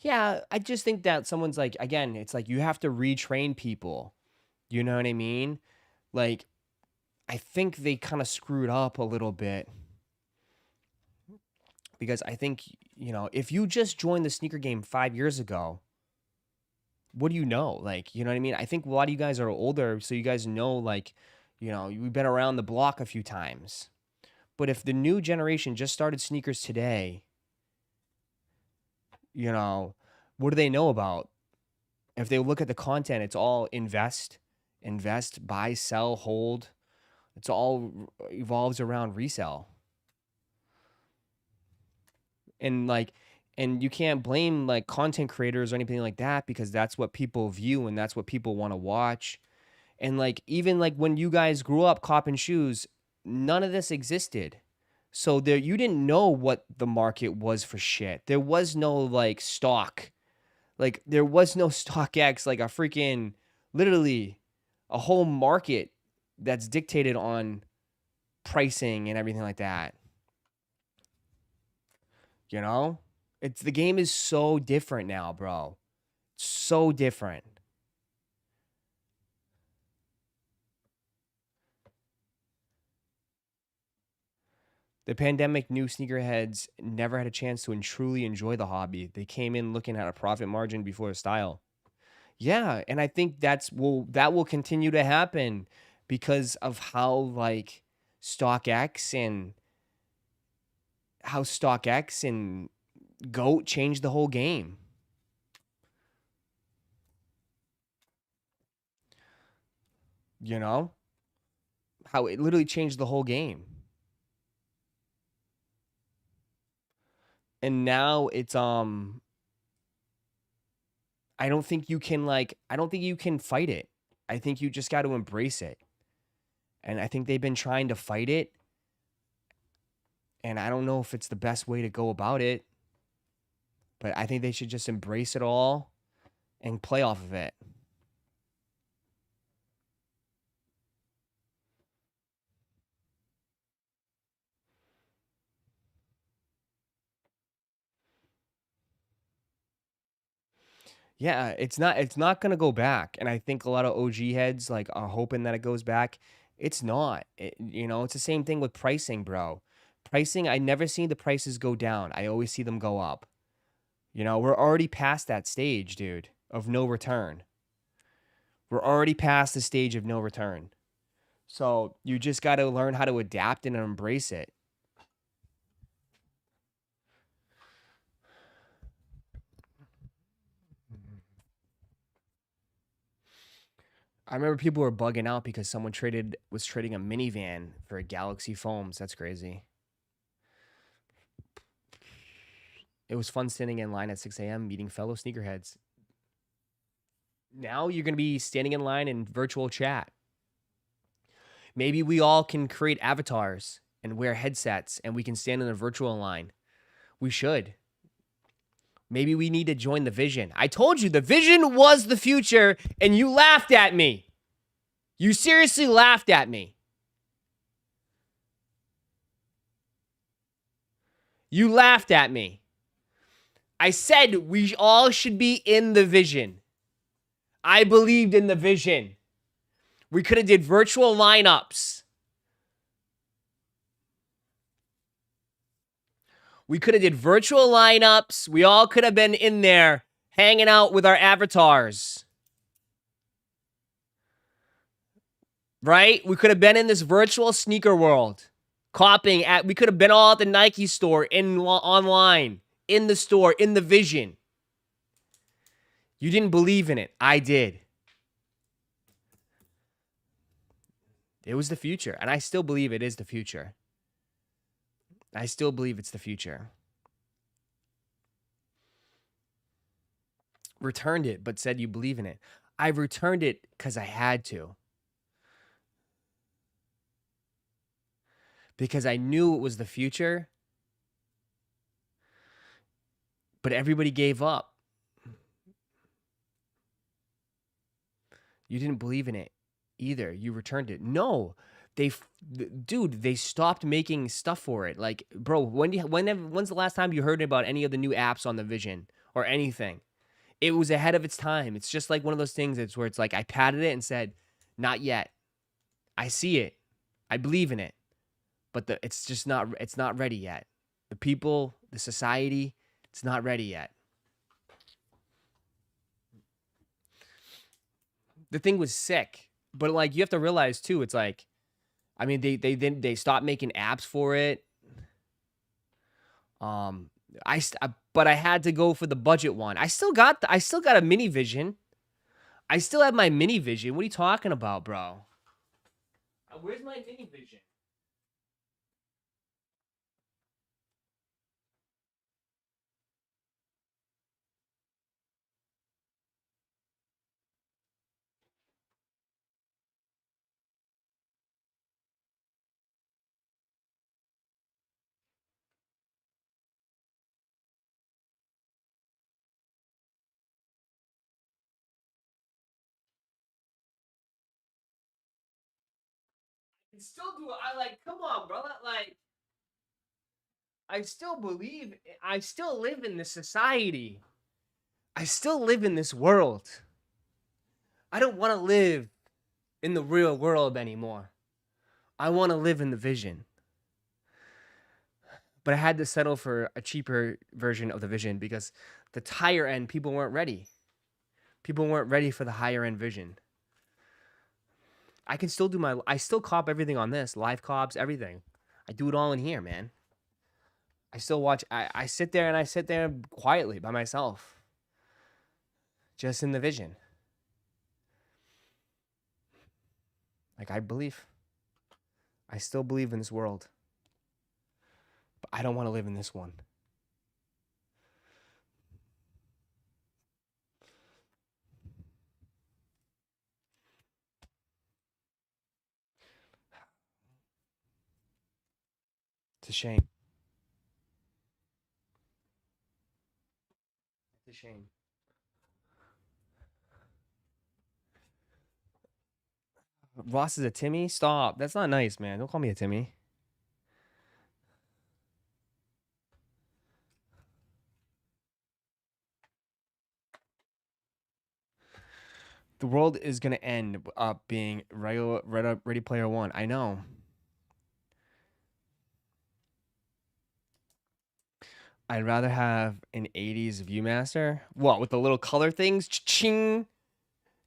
Speaker 2: Yeah, I just think that someone's like, again, it's like you have to retrain people. You know what I mean? Like, I think they kind of screwed up a little bit because I think, if you just joined the sneaker game 5 years ago, what do you know? Like, you know what I mean? I think a lot of you guys are older, so you guys know, like, you've been around the block a few times. But if the new generation just started sneakers today, what do they know about? If they look at the content, it's all invest, buy, sell, hold. It's all evolves around resale. And like, and you can't blame like content creators or anything like that because that's what people view and that's what people want to watch. And like, even like when you guys grew up copping shoes, none of this existed. So there, you didn't know what the market was for shit. There was no like stock. Like there was no StockX, like a freaking, literally a whole market that's dictated on pricing and everything like that. You know? The game is so different now, bro. So different. The pandemic new sneakerheads never had a chance to truly enjoy the hobby. They came in looking at a profit margin before a style. Yeah, and I think that will continue to happen because of StockX and how StockX and GOAT changed the whole game. You know? How it literally changed the whole game. And now it's I don't think you can fight it. I think you just got to embrace it. And I think they've been trying to fight it. And I don't know if it's the best way to go about it. But I think they should just embrace it all and play off of it. Yeah, it's not gonna go back. And I think a lot of OG heads like are hoping that it goes back. It's not. It's the same thing with pricing, bro. Pricing, I never seen the prices go down. I always see them go up. We're already past that stage, dude, of no return. We're already past the stage of no return. So you just got to learn how to adapt and embrace it. I remember people were bugging out because someone was trading a minivan for a Galaxy Foams. That's crazy. It was fun standing in line at 6 a.m. meeting fellow sneakerheads. Now you're going to be standing in line in virtual chat. Maybe we all can create avatars and wear headsets and we can stand in a virtual line. We should. Maybe we need to join the vision. I told you the vision was the future and you laughed at me. You seriously laughed at me. You laughed at me. I said we all should be in the vision. I believed in the vision. We could have did virtual lineups. We could have did virtual lineups. We all could have been in there hanging out with our avatars. Right? We could have been in this virtual sneaker world. Copying at, we could have been all at the Nike store, online, in the store, in the vision. You didn't believe in it. I did. It was the future, and I still believe it is the future. I still believe it's the future. Returned it, but said you believe in it. I returned it because I had to. Because I knew it was the future, but everybody gave up. You didn't believe in it either. You returned it. No, they stopped making stuff for it. Like, bro, when's the last time you heard about any of the new apps on the Vision or anything? It was ahead of its time. It's just like one of those things where it's like I patted it and said, not yet. I see it. I believe in it. But it's not ready yet. The people, the society, it's not ready yet. The thing was sick. But like you have to realize too, it's like, I mean, they stopped making apps for it. But I had to go for the budget one. I still got a mini Vision. I still have my mini Vision. What are you talking about, bro? Where's my mini Vision? I still do. I like, come on, brother. Like, I still believe. I still live in this society. I still live in this world. I don't want to live in the real world anymore. I want to live in the Vision. But I had to settle for a cheaper version of the Vision because the higher end people weren't ready. People weren't ready for the higher end Vision. I can still I still cop everything on this, live cops, everything. I do it all in here, man. I still watch, I sit there and I sit there quietly by myself. Just in the Vision. Like I still believe in this world. But I don't want to live in this one. It's a shame. It's a shame. Ross is a Timmy? Stop. That's not nice, man. Don't call me a Timmy. The world is going to end up being Ready Player One. I know. I'd rather have an 80s Viewmaster. What, with the little color things? Cha-ching.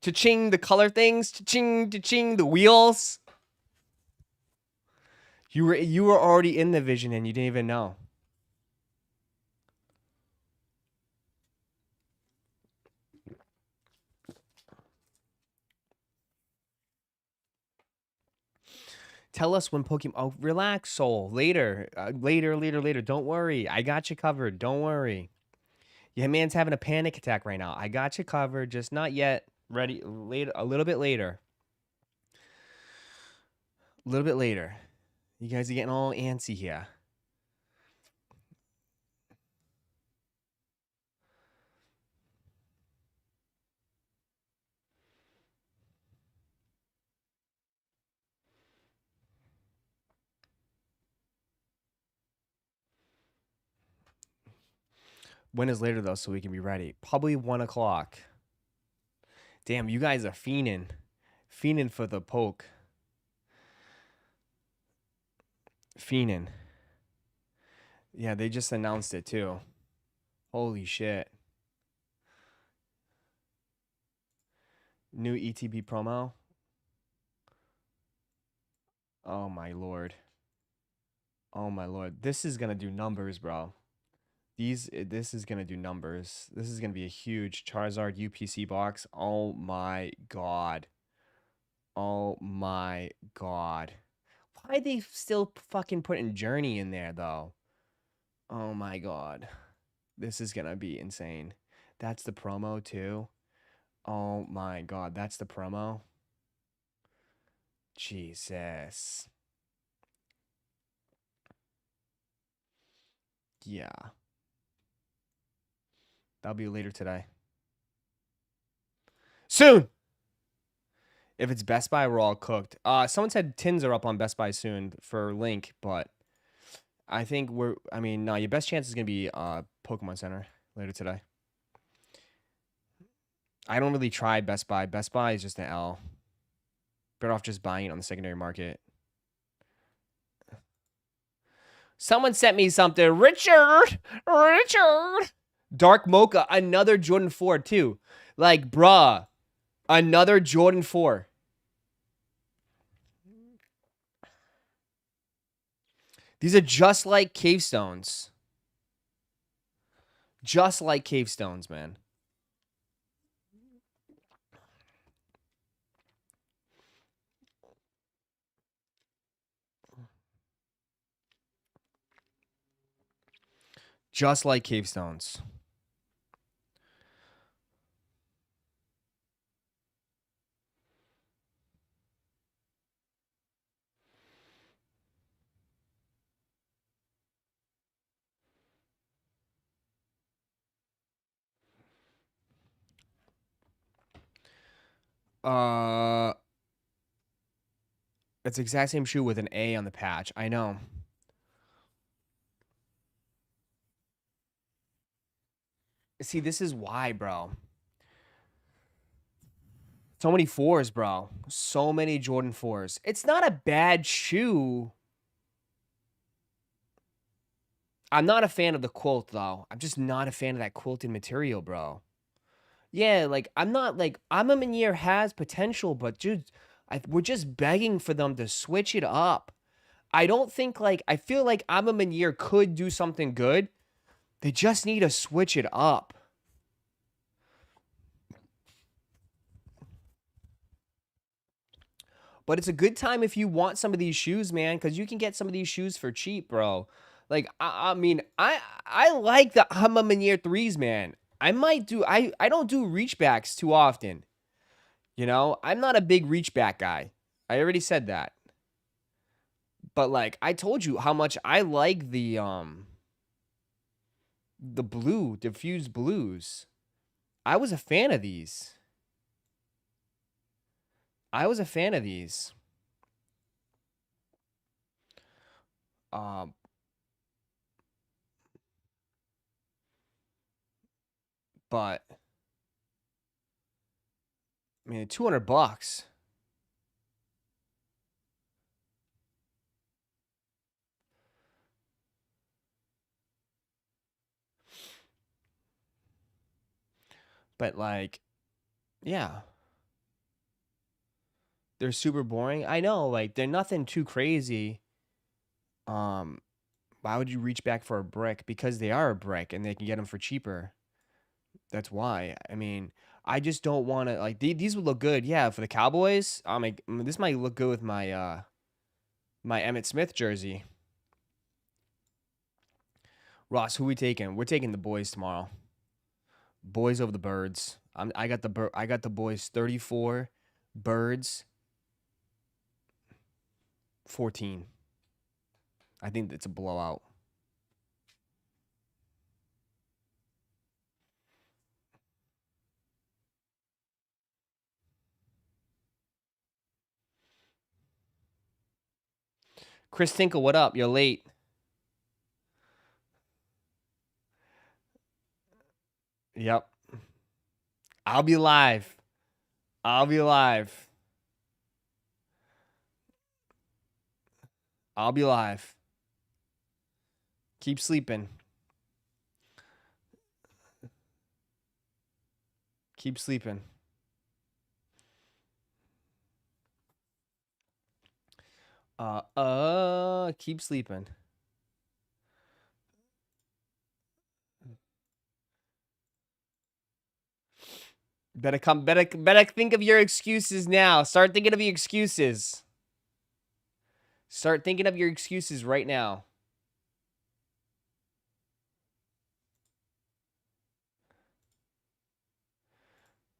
Speaker 2: Cha-ching, the color things. Cha-ching, cha-ching, the wheels. You were already in the Vision and you didn't even know. Tell us when Pokemon. Oh, relax, Soul. Later, later. Don't worry. I got you covered. Don't worry. Yeah, man's having a panic attack right now. I got you covered. Just not yet. Ready. Later. A little bit later. A little bit later. You guys are getting all antsy here. When is later though, so we can be ready? Probably 1 o'clock. Damn, you guys are fiending for the poke. Fiending. Yeah, they just announced it too. Holy shit. New ETB promo. Oh my lord. Oh my lord. This is gonna do numbers, bro. This is gonna do numbers. This is gonna be a huge Charizard UPC box. Oh my god. Oh my god. Why they still fucking putting Journey in there though? Oh my god. This is gonna be insane. That's the promo too. Oh my god, that's the promo. Jesus. Yeah. That'll be later today. Soon. If it's Best Buy, we're all cooked. Someone said tins are up on Best Buy soon for Link, but I think no, your best chance is gonna be Pokemon Center later today. I don't really try Best Buy. Best Buy is just an L. Better off just buying it on the secondary market. Someone sent me something. Richard. Dark Mocha, another Jordan 4 too. Like, bruh, another Jordan 4. These are just like cave stones. Just like cave stones, man. Just like cave stones. It's the exact same shoe with an A on the patch. I know. See, this is why, bro. So many 4s, bro. So many Jordan 4s. It's not a bad shoe. I'm not a fan of the quilt, though. I'm just not a fan of that quilted material, bro. Yeah, like, I'm not, like, I'm a Meunier has potential, but, dude, we're just begging for them to switch it up. I don't think, like, I feel like I'm a Meunier could do something good. They just need to switch it up. But it's a good time if you want some of these shoes, man, because you can get some of these shoes for cheap, bro. Like, I mean, I like the Hama Meunier 3s, man. I don't do reachbacks too often. You know, I'm not a big reachback guy. I already said that. But like I told you how much I like the blue diffused blues. I was a fan of these. I was a fan of these. Um, but I mean, $200. But like, yeah, they're super boring. I know, like they're nothing too crazy. Um, why would you reach back for a brick? Because they are a brick and they can get them for cheaper. That's why. I mean, I just don't want to like these would look good, yeah, for the Cowboys. This might look good with my Emmitt Smith jersey. Ross, who we taking? We're taking the boys tomorrow. Boys over the birds. I got the boys 34, birds 14. I think it's a blowout. Chris Tinkle, what up? You're late. Yep. I'll be live. I'll be live. I'll be live. Keep sleeping. Keep sleeping. Keep sleeping. Better think of your excuses now. Start thinking of your excuses. Start thinking of your excuses right now.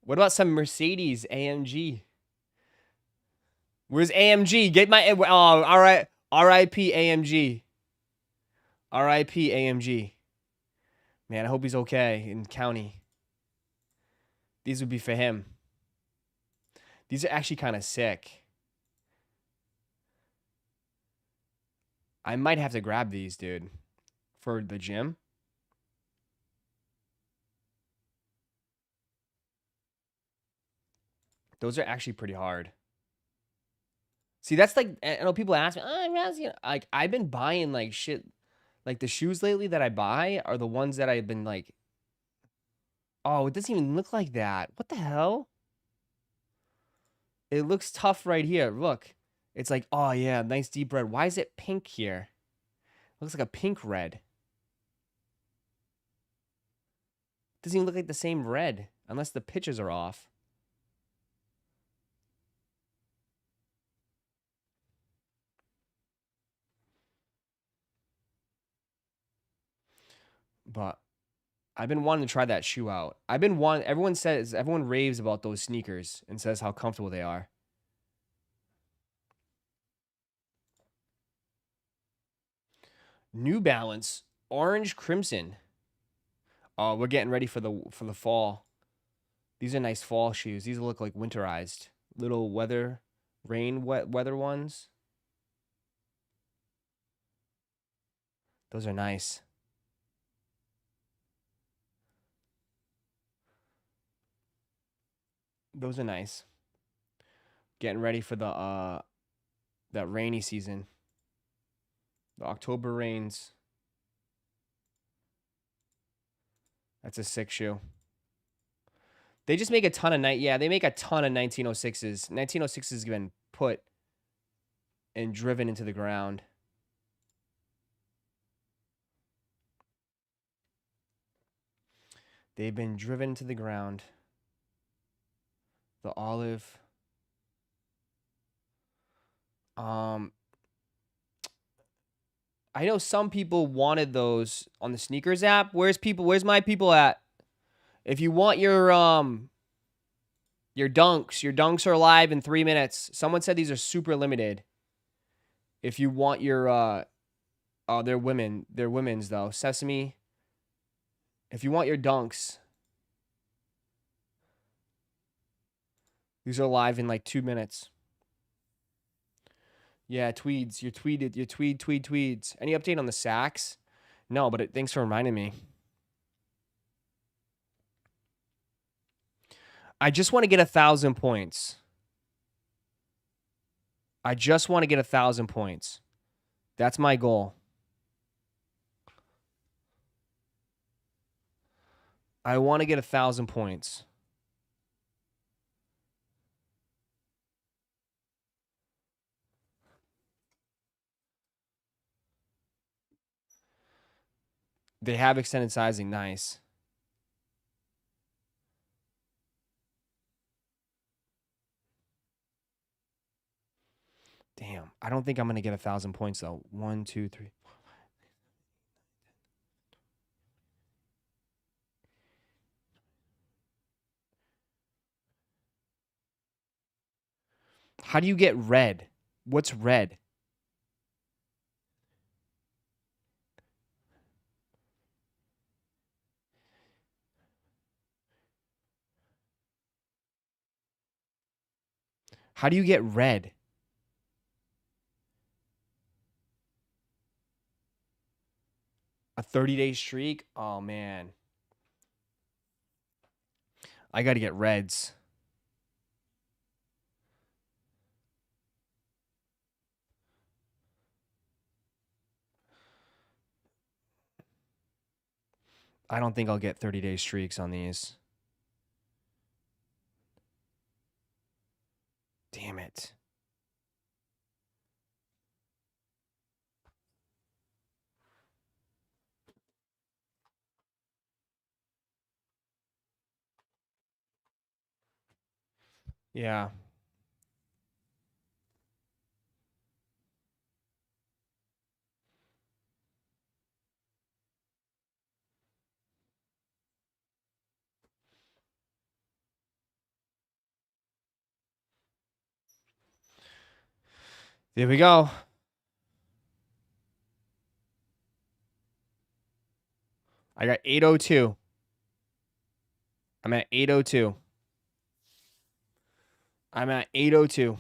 Speaker 2: What about some Mercedes AMG? Where's AMG? Get my all right. R.I.P. AMG. R.I.P. AMG. Man, I hope he's okay in county. These would be for him. These are actually kind of sick. I might have to grab these, dude, for the gym. Those are actually pretty hard. See, that's like, I know people ask me, like, I've been buying like shit. Like the shoes lately that I buy are the ones that I've been like, oh, it doesn't even look like that. What the hell? It looks tough right here. Look. It's like, oh yeah, nice deep red. Why is it pink here? It looks like a pink red. Doesn't even look like the same red unless the pictures are off. But I've been wanting to try that shoe out. Everyone raves about those sneakers and says how comfortable they are. New Balance Orange Crimson. Oh, we're getting ready for the fall. These are nice fall shoes. These look like winterized. Little weather ones. Those are nice. Those are nice. Getting ready for that rainy season. The October rains. That's a sick shoe. They just make a ton of they make a ton of 1906s. 1906s has been put and driven into the ground. They've been driven to the ground. The olive. I know some people wanted those on the sneakers app. Where's my people at? If you want your dunks are live in 3 minutes. Someone said these are super limited. If you want your they're women's though. Sesame. If you want your dunks, these are live in like 2 minutes. Yeah, tweeds. Your tweeds. Any update on the sacks? No, but thanks for reminding me. I just want to get 1,000 points. I just want to get 1,000 points. That's my goal. I want to get 1,000 points. They have extended sizing. Nice. Damn. I don't think I'm going to get 1,000 points, though. 1, 2, 3. How do you get red? What's red? How do you get red? A 30-day streak? Oh, man. I got to get reds. I don't think I'll get 30-day streaks on these. Damn it. Yeah. There we go. I got 802. I'm at 802. I'm at 802.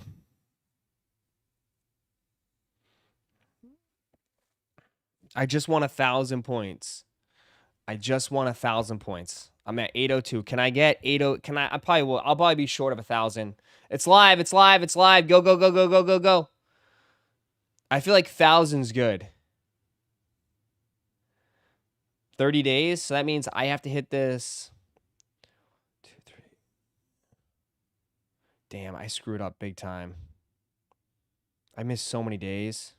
Speaker 2: I just won 1,000 points. I just won 1,000 points. I'm at 802. Can I get 80? Can I? I probably will. I'll probably be short of 1,000. It's live. It's live. It's live. Go, go, go, go, go, go, go. I feel like 1,000's good. 30 days. So that means I have to hit this. 2, 3. Damn, I screwed up big time. I missed so many days.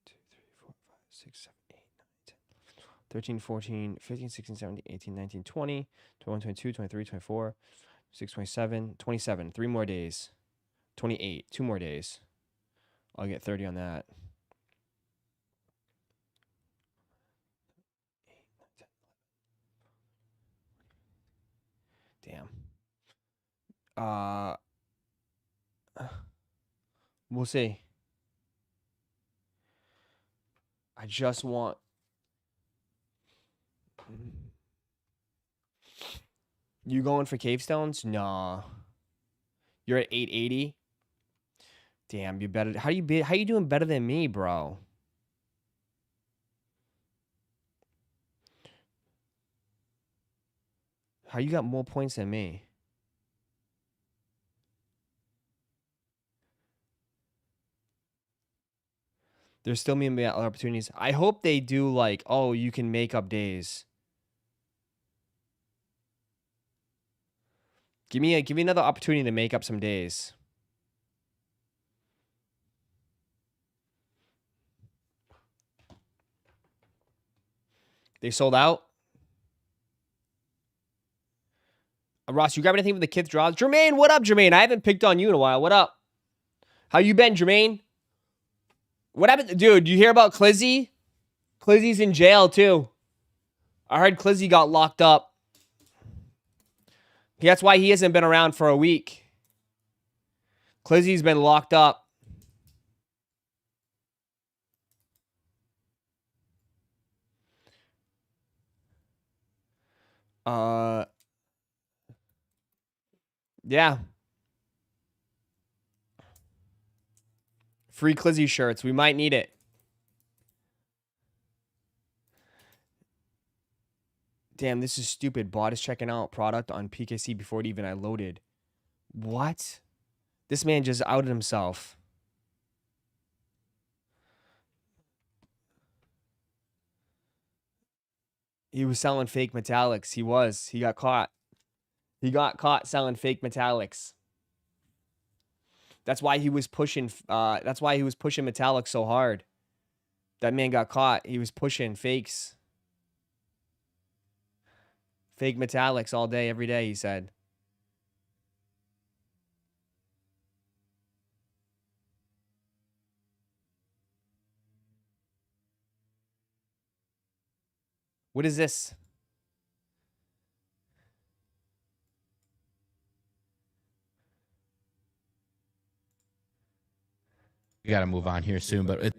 Speaker 2: 2, 3, 4, 5, 6, 7, 8, 9, 10, 13, 14, 15, 16, 17, 18, 19, 20, 21, 22, 23, 24, 26, 27, 27. 3 more days. 28. 2 more days. I'll get 30 on that. 8, 9, 10. Damn. We'll see. I just want. You going for cave stones? Nah. You're at 880. Damn, you better. How you doing better than me, bro? How you got more points than me? There's still maybe other opportunities. I hope they do like, oh, you can make up days. Give me another opportunity to make up some days. They sold out. Ross, you grab anything with the Kith draws? Jermaine, what up, Jermaine? I haven't picked on you in a while. What up? How you been, Jermaine? What happened? Dude, you hear about Clizzy? Clizzy's in jail, too. I heard Clizzy got locked up. That's why he hasn't been around for a week. Clizzy's been locked up. Yeah. Free Clizzy shirts. We might need it. Damn, this is stupid. Bot is checking out product on PKC before it even I loaded. What? This man just outed himself. He was selling fake metallics. He was. He got caught. He got caught selling fake metallics. That's why he was pushing. That's why he was pushing metallics so hard. That man got caught. He was pushing fakes. Fake metallics all day, every day, he said. What is this?
Speaker 3: We got to move on here soon, but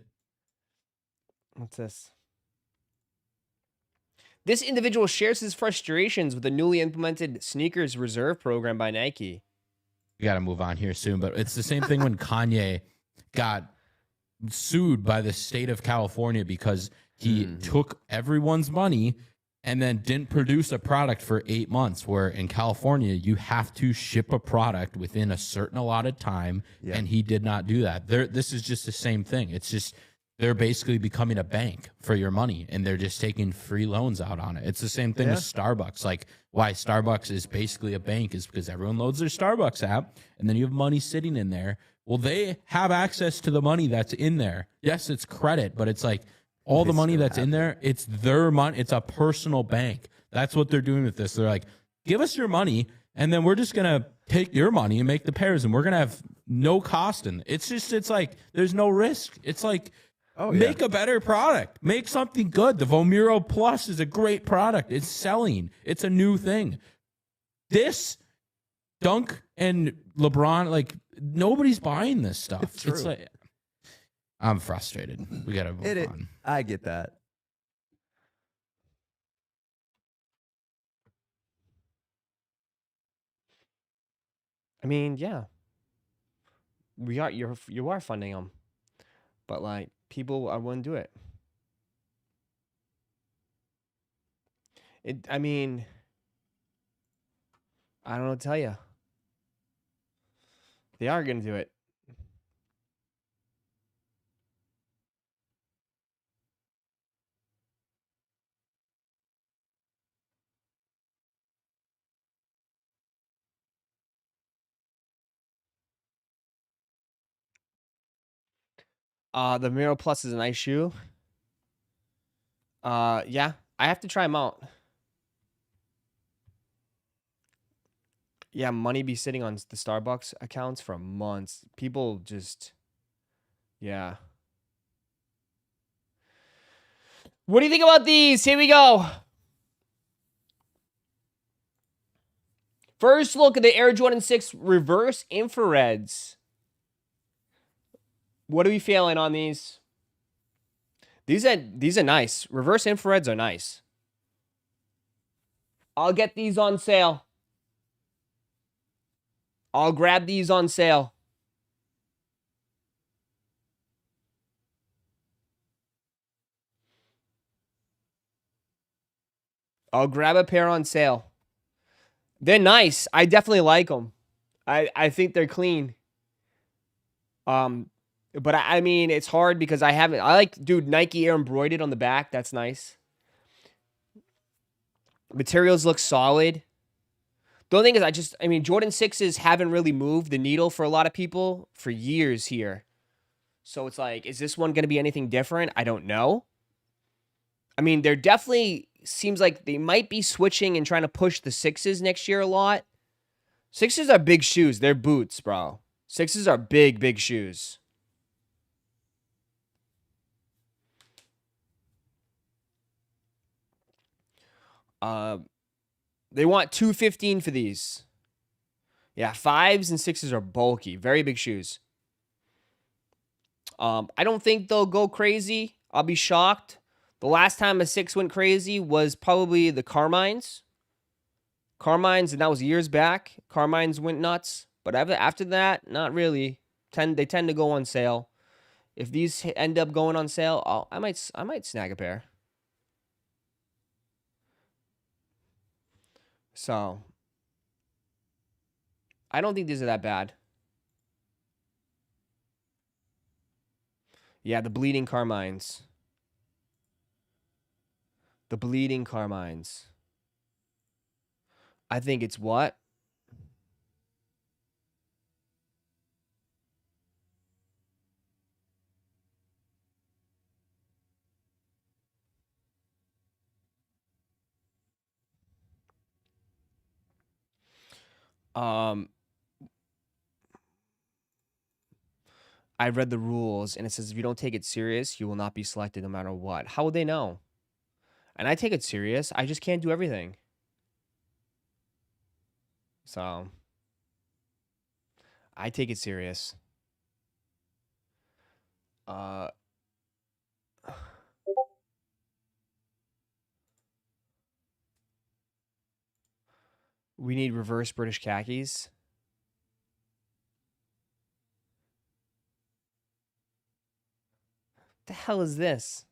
Speaker 2: What's this? This individual shares his frustrations with the newly implemented sneakers reserve program by Nike.
Speaker 3: we got to move on here soon, but it's the same thing when Kanye got sued by the state of California because he took everyone's money and then didn't produce a product for 8 months, where in California you have to ship a product within a certain allotted time, and he did not do that. This is just the same thing. It's just they're basically becoming a bank for your money, and they're just taking free loans out on it. It's the same thing with Starbucks. Like, why Starbucks is basically a bank is because everyone loads their Starbucks app, and then you have money sitting in there. Well, they have access to the money that's in there. Yes, it's credit, but it's like, all the money that's in there, it's their money. It's a personal bank. That's what they're doing with this. They're like, give us your money, and then we're just going to take your money and make the pairs, and we're going to have no cost in it. It's like, there's no risk. It's like, make a better product. Make something good. The Vomero Plus is a great product. It's selling. It's a new thing. This, Dunk and LeBron, like, nobody's buying this stuff. It's like, I'm frustrated. We got to move on.
Speaker 4: I get that.
Speaker 2: I mean, yeah. You are funding them. But like people I wouldn't do it. I mean, I don't know what to tell you. They are going to do it. The Miro Plus is a nice shoe. Yeah, I have to try them out. Yeah, money be sitting on the Starbucks accounts for months. People just, yeah. What do you think about these? Here we go. First look at the Air Jordan 6 reverse infrareds. What are we feeling on these? These are nice. Reverse infrareds are nice. I'll get these on sale. I'll grab these on sale. I'll grab a pair on sale. They're nice. I definitely like them. I think they're clean. But I mean, it's hard because I like, dude, Nike Air embroidered on the back. That's nice. Materials look solid. The only thing is I mean, Jordan 6s haven't really moved the needle for a lot of people for years here. So it's like, is this one going to be anything different? I don't know. I mean, there definitely seems like they might be switching and trying to push the 6s next year a lot. 6s are big shoes. They're boots, bro. 6s are big, big shoes. They want $215 for these. Yeah, 5s and 6s are bulky. Very big shoes. I don't think they'll go crazy. I'll be shocked. The last time a 6 went crazy was probably the Carmines. And that was years back. Carmines went nuts. But after that, not really. They tend to go on sale. If these end up going on sale, I might snag a pair. So, I don't think these are that bad. Yeah, the bleeding Carmines. The bleeding Carmines. I think it's what? I read the rules, and it says if you don't take it serious, you will not be selected no matter what. How would they know? And I take it serious. I just can't do everything. So, I take it serious. We need reverse British khakis. The hell is this?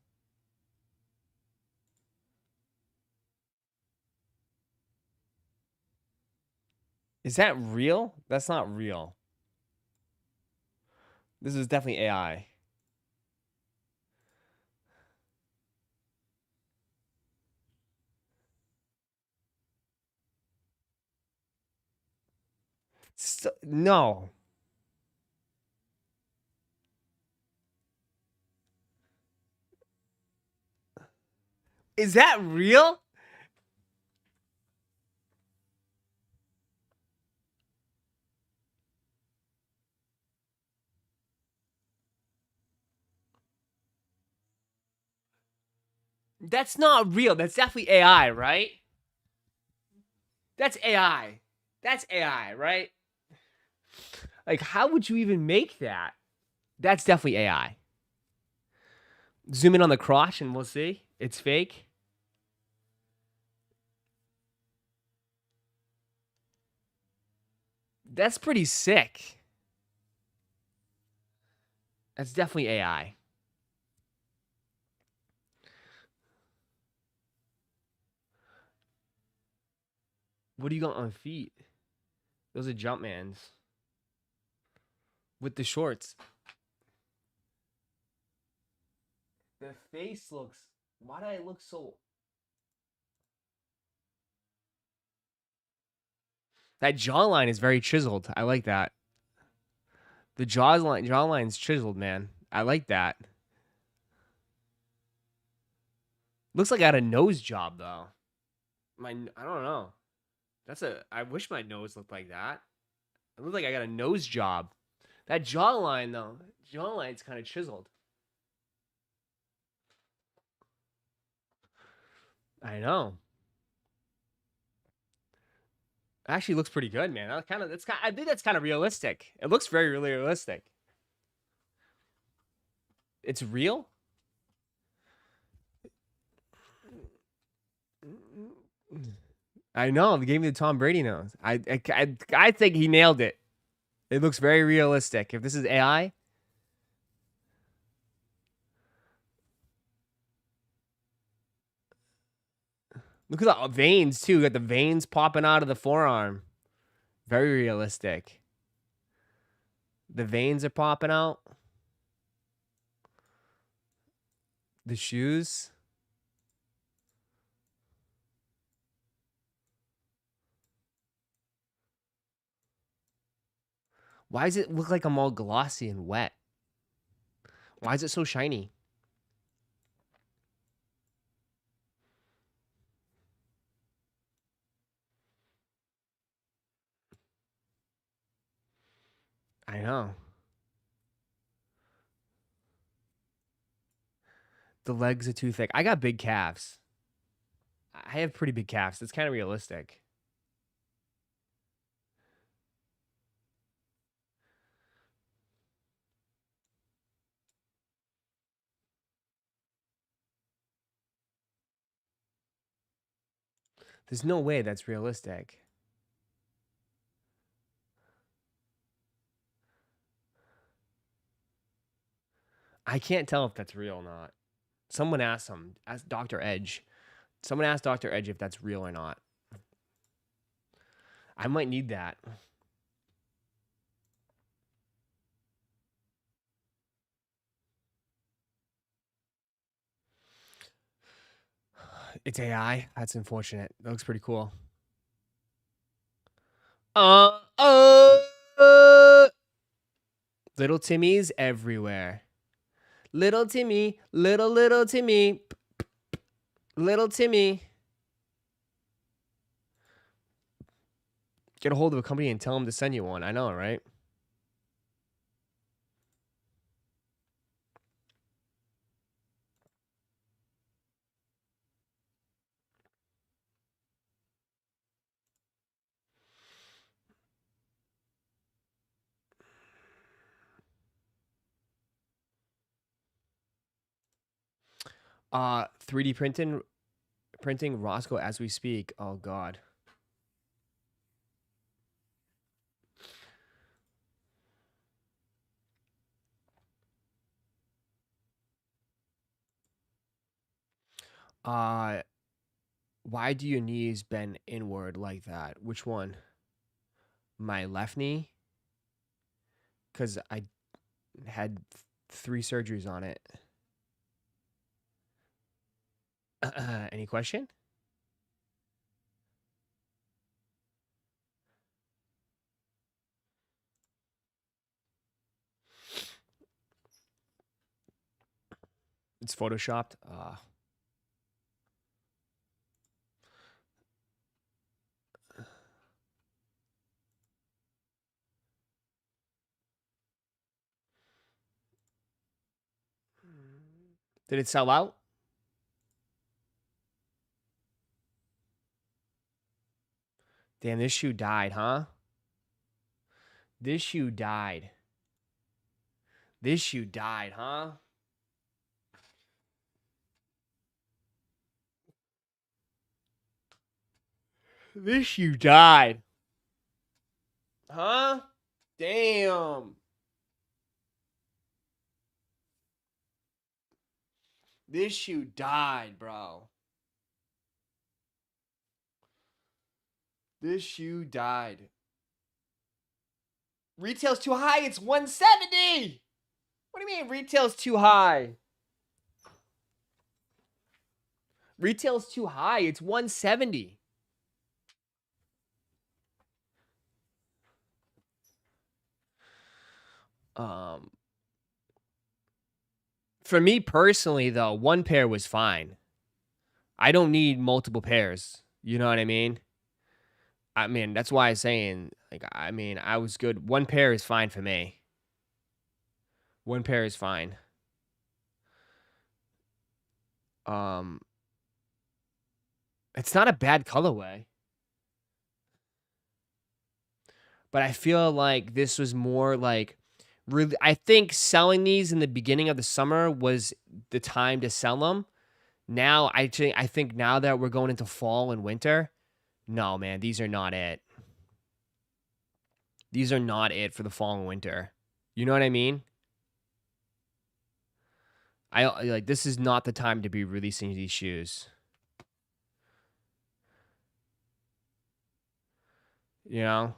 Speaker 2: Is that real? That's not real. This is definitely AI. No. Is that real? That's not real. That's definitely AI, right? That's AI. That's AI, right? Like, how would you even make that? That's definitely AI. Zoom in on the crotch and we'll see. It's fake. That's pretty sick. That's definitely AI. What do you got on feet? Those are Jumpmans. With the shorts. The face looks. Why do I look so. That jawline is very chiseled. I like that. The jawline's chiseled, man. I like that. Looks like I had a nose job though. I don't know. I wish my nose looked like that. It looked like I got a nose job. That jawline though, jawline's kind of chiseled. I know. Actually looks pretty good, man. I think that's kind of realistic. It looks very really realistic. It's real? I know. They gave me the Tom Brady nose. I think he nailed it. It looks very realistic. If this is AI, look at the veins too. You got the veins popping out of the forearm. Very realistic. The veins are popping out. The shoes. Why does it look like I'm all glossy and wet? Why is it so shiny? I know. The legs are too thick. I got big calves. I have pretty big calves. It's kind of realistic. There's no way that's realistic. I can't tell if that's real or not. Someone asked him, ask Dr. Edge. Someone asked Dr. Edge if that's real or not. I might need that. It's AI. That's unfortunate. That looks pretty cool. Uh, uh, uh. Little Timmy's everywhere. Little Timmy, little Timmy, little Timmy. Get a hold of a company and tell them to send you one. I know, right? Uh, 3D printing Roszko as we speak. Oh God. Why do your knees bend inward like that? Which one? my left knee because I had 3 surgeries on it. Any question? It's photoshopped. Did it sell out? Damn, this shoe died, huh? This shoe died. This shoe died, huh? This shoe died. Huh? Damn. This shoe died, bro. This shoe died. Retail's too high. It's 170. What do you mean retail's too high? Retail's too high. It's 170. For me personally, though, 1 pair was fine. I don't need multiple pairs. You know what I mean? I mean, that's why I'm saying, like, I mean, I was good. 1 pair is fine for me. 1 pair is fine. It's not a bad colorway. But I feel like this was more like really, I think selling these in the beginning of the summer was the time to sell them. Now, I think now that we're going into fall and winter, no, man, these are not it. These are not it for the fall and winter. You know what I mean? Like, this is not the time to be releasing these shoes. You know?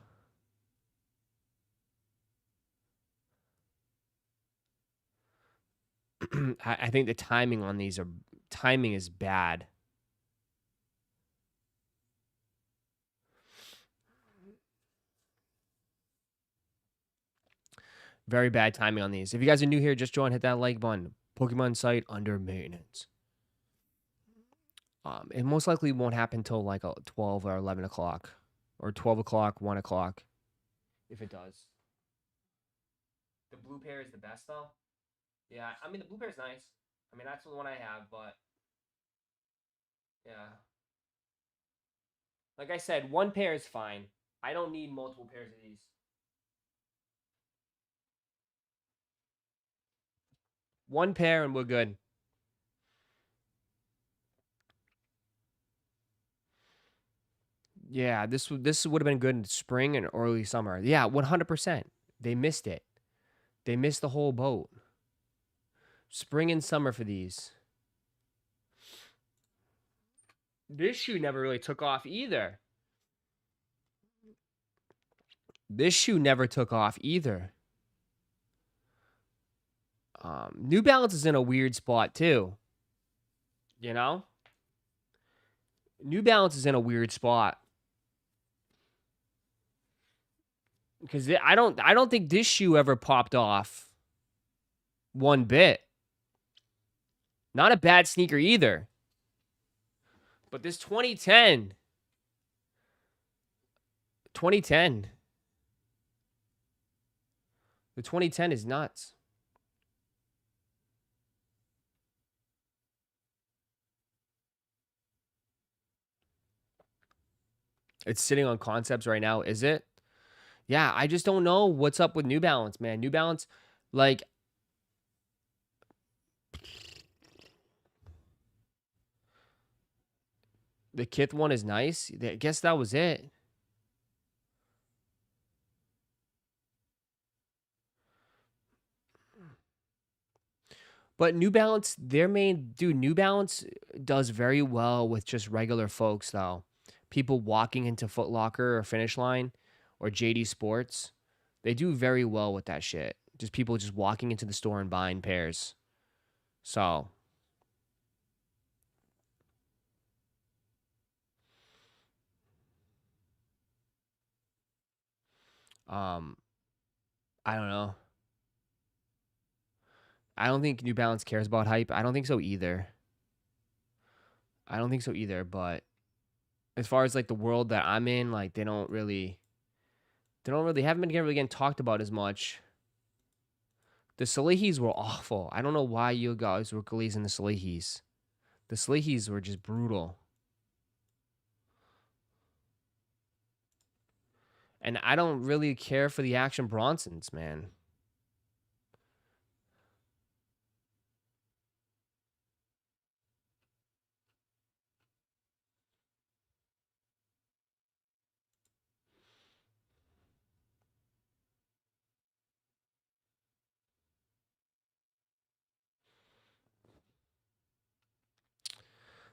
Speaker 2: I think the timing on these timing is bad. Very bad timing on these. If you guys are new here, just join, hit that like button. Pokemon site under maintenance. It most likely won't happen until like 12 or 11 o'clock. Or 12 o'clock, 1 o'clock. If it does. The blue pair is the best, though? Yeah, I mean, the blue pair is nice. I mean, that's the one I have, but... Yeah. Like I said, 1 pair is fine. I don't need multiple pairs of these. 1 pair and we're good. Yeah, this would have been good in spring and early summer. Yeah, 100%. They missed it. They missed the whole boat. Spring and summer for these. This shoe never really took off either. This shoe never took off either. New Balance is in a weird spot too. You know? New Balance is in a weird spot. Because I don't think this shoe ever popped off one bit. Not a bad sneaker either. But this 2010. The 2010 is nuts. It's sitting on concepts right now, is it? Yeah, I just don't know what's up with New Balance, man. New Balance, like... The Kith one is nice. I guess that was it. But New Balance, New Balance does very well with just regular folks, though. People walking into Foot Locker or Finish Line or JD Sports. They do very well with that shit. Just people just walking into the store and buying pairs. So, um, I don't know. I don't think New Balance cares about hype. I don't think so either. I don't think so either. But as far as like the world that I'm in, like they don't really haven't been really getting talked about as much. The Salihis were awful. I don't know why you guys were glazing the Salihis. The Salihis were just brutal. And I don't really care for the Action Bronsons, man.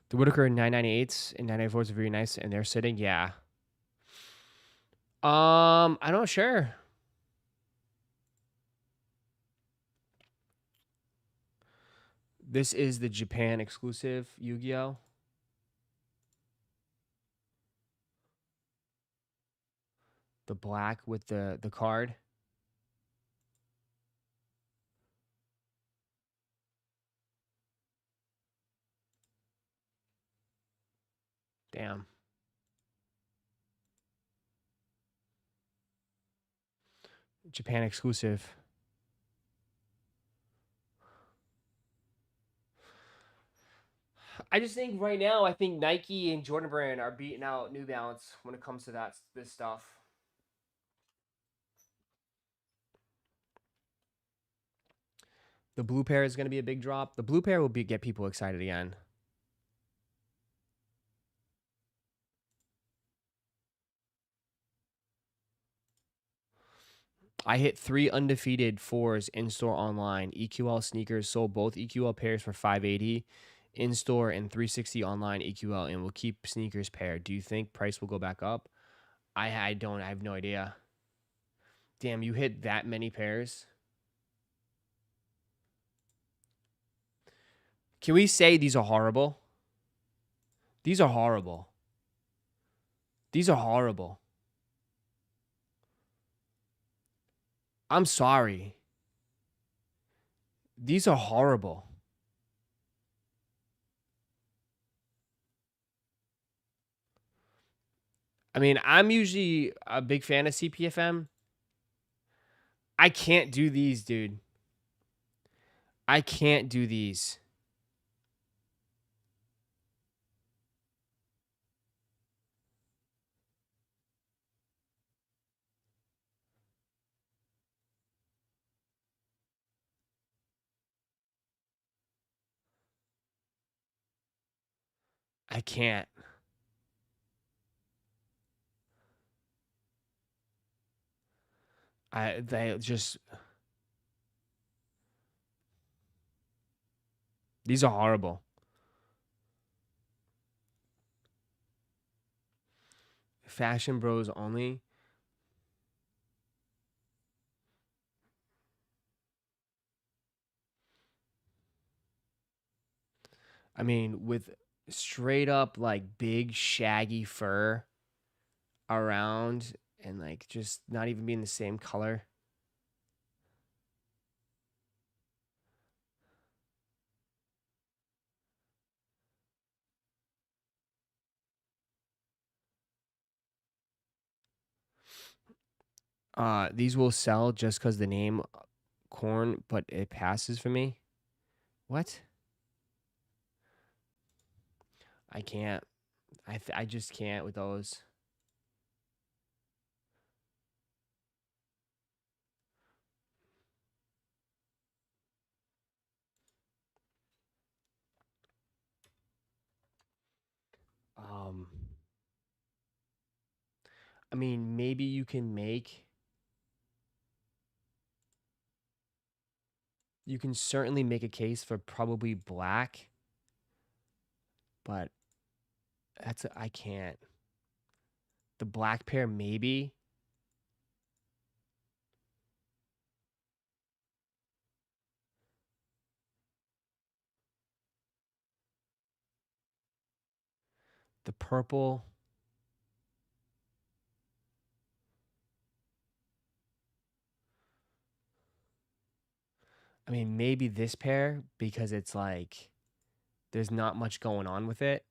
Speaker 2: The Whitaker 998s and 994s are very nice, and they're sitting. Yeah. I'm not sure. This is the Japan exclusive Yu-Gi-Oh. The black with the card. Damn. Japan exclusive. I just think right now, I think Nike and Jordan Brand are beating out New Balance when it comes to this stuff. The blue pair is going to be a big drop. The blue pair will get people excited again. I hit 3 undefeated 4s in-store online. EQL sneakers sold both EQL pairs for $580 in-store and $360 online EQL, and will keep sneakers paired. Do you think price will go back up? I don't. I have no idea. Damn, you hit that many pairs? Can we say these are horrible? These are horrible. These are horrible. I'm sorry. These are horrible. I mean, I'm usually a big fan of CPFM. I can't do these, dude. I can't do these. I can't. They just, these are horrible. Fashion Bros only. I mean, with straight up like big shaggy fur around and like just not even being the same color. These will sell just because the name corn, but it passes for me. What? I can't. I just can't with those. Um, I mean, maybe you can make. You can certainly make a case for probably black, but I can't. The black pair maybe. The purple. I mean, maybe this pair because it's like there's not much going on with it.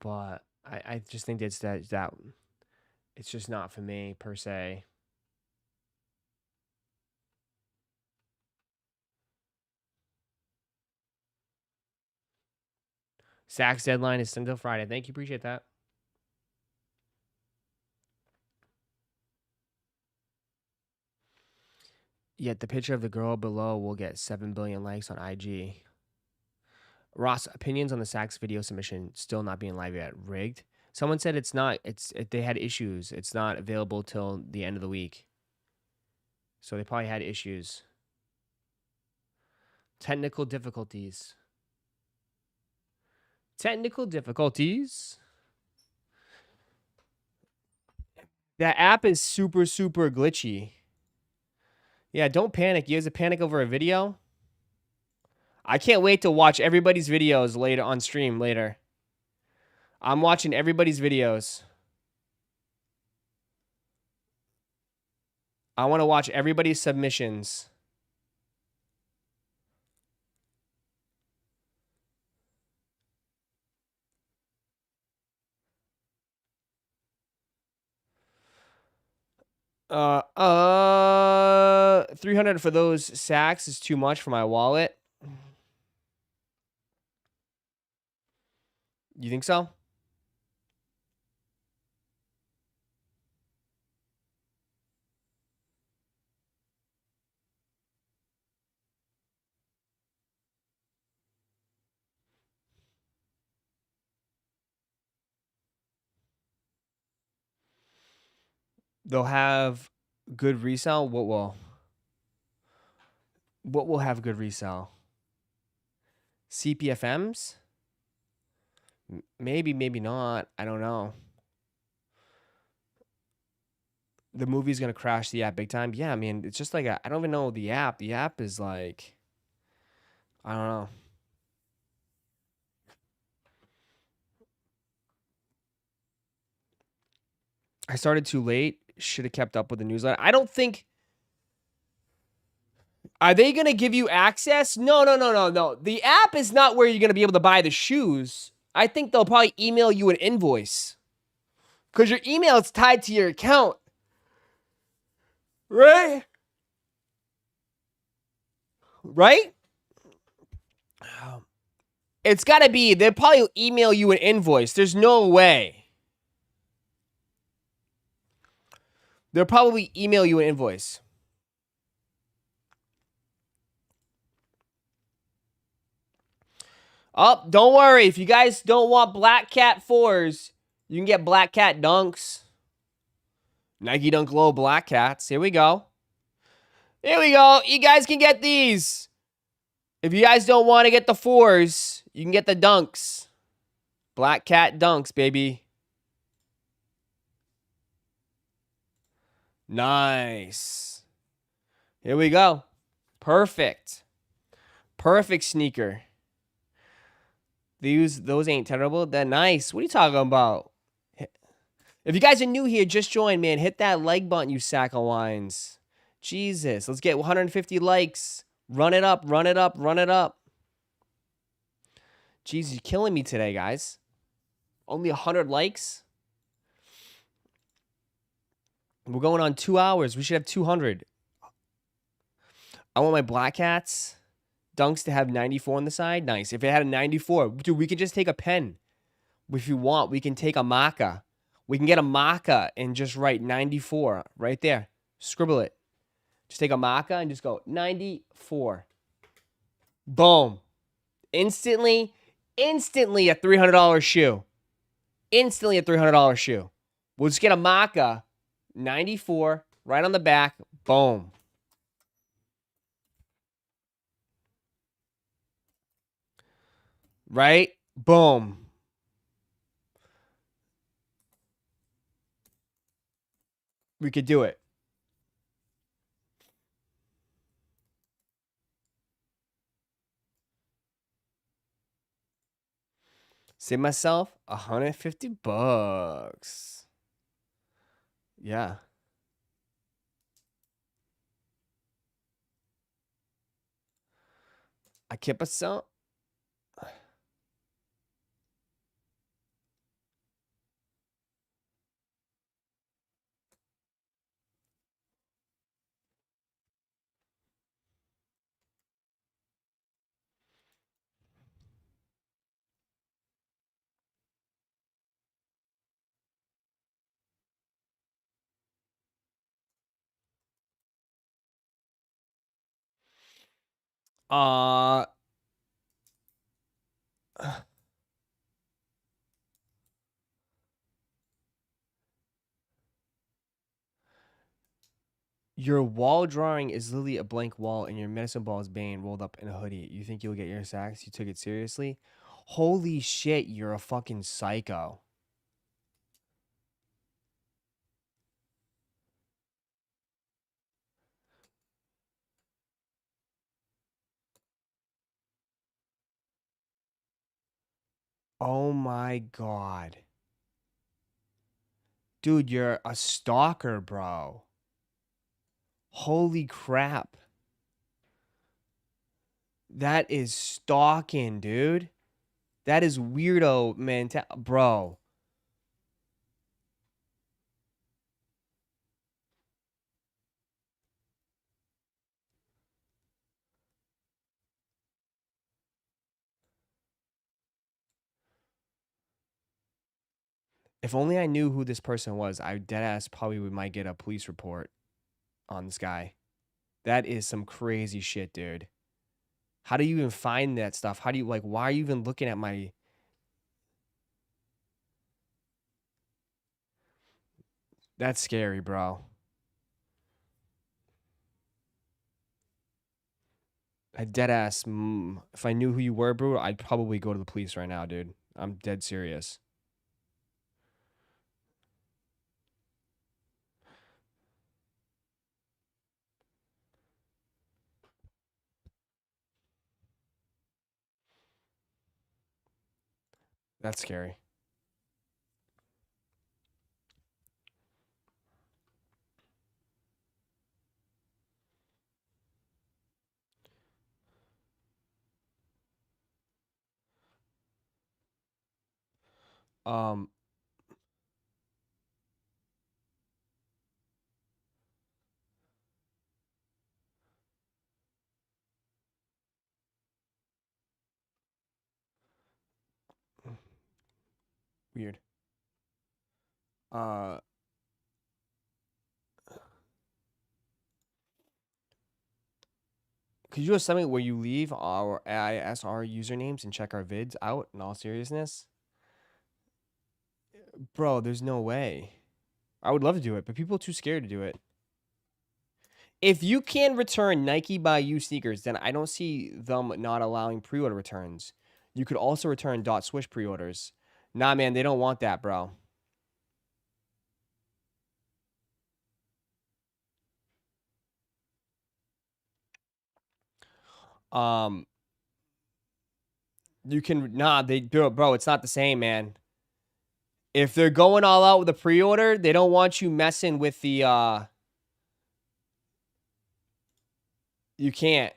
Speaker 2: But I just think it's that it's just not for me per se. Saks deadline is until Friday. Thank you. Appreciate that. Yet the picture of the girl below will get 7 billion likes on IG. Ross, opinions on the Saks video submission still not being live yet. Rigged? Someone said it's not. They had issues. It's not available till the end of the week. So they probably had issues. Technical difficulties. Technical difficulties. That app is super, super glitchy. Yeah, don't panic. You guys a panic over a video? I can't wait to watch everybody's videos later on stream later. I'm watching everybody's videos. I want to watch everybody's submissions. Uh, 300 for those Saks is too much for my wallet. You think so? They'll have good resale. What will have good resale? CPFMs? Maybe, maybe not. I don't know. The movie's gonna crash the app big time. Yeah, I mean, it's just like I don't even know the app. The app is like, I don't know. I started too late. Should have kept up with the newsletter. I don't think. Are they gonna give you access? No, no, no, no, no. The app is not where you're gonna be able to buy the shoes. I think they'll probably email you an invoice. Because your email is tied to your account. Right? Right? It's got to be. They'll probably email you an invoice. There's no way. They'll probably email you an invoice. Oh, don't worry. If you guys don't want Black Cat 4s, you can get Black Cat Dunks. Nike Dunk Low Black Cats. Here we go. Here we go. You guys can get these. If you guys don't want to get the 4s, you can get the Dunks. Black Cat Dunks, baby. Nice. Here we go. Perfect. Perfect sneaker. Those ain't terrible. They're nice. What are you talking about? If you guys are new here, just join, man. Hit that like button, you sack of wines. Jesus. Let's get 150 likes. Run it up, run it up, run it up. Jesus, you're killing me today, guys. Only 100 likes? We're going on 2 hours. We should have 200. I want my Black Cats Dunks to have 94 on the side. Nice. If it had a 94, dude, we could just take a pen. If you want, we can take a marker. We can get a marker and just write 94 right there. Scribble it. Just take a marker and just go 94. Boom. Instantly a $300 shoe. Instantly a $300 shoe. We'll just get a marker, 94, right on the back. Boom. Right? Boom. We could do it. Save myself $150. Yeah. I keep myself. Uh Your wall drawing is literally a blank wall, and your medicine ball is Bane rolled up in a hoodie. You think you'll get your sacks? You took it seriously? Holy shit, you're a fucking psycho. Oh my god. Dude, you're a stalker, bro. Holy crap. That is stalking, dude. That is weirdo, man. Bro. If only I knew who this person was, I deadass probably might get a police report on this guy. That is some crazy shit, dude. How do you even find that stuff? How do you, like, why are you even looking at my... That's scary, bro. I deadass, if I knew who you were, bro, I'd probably go to the police right now, dude. I'm dead serious. That's scary. Um, weird. Uh, could you do something where you leave our ISR usernames and check our vids out in all seriousness? Bro, there's no way. I would love to do it, but people are too scared to do it. If you can return Nike by You sneakers, then I don't see them not allowing pre-order returns. You could also return .swish pre-orders. Nah, man, they don't want that, bro. Um, you can they do it, bro. It's not the same, man. If they're going all out with a pre-order, they don't want you messing with the you can't.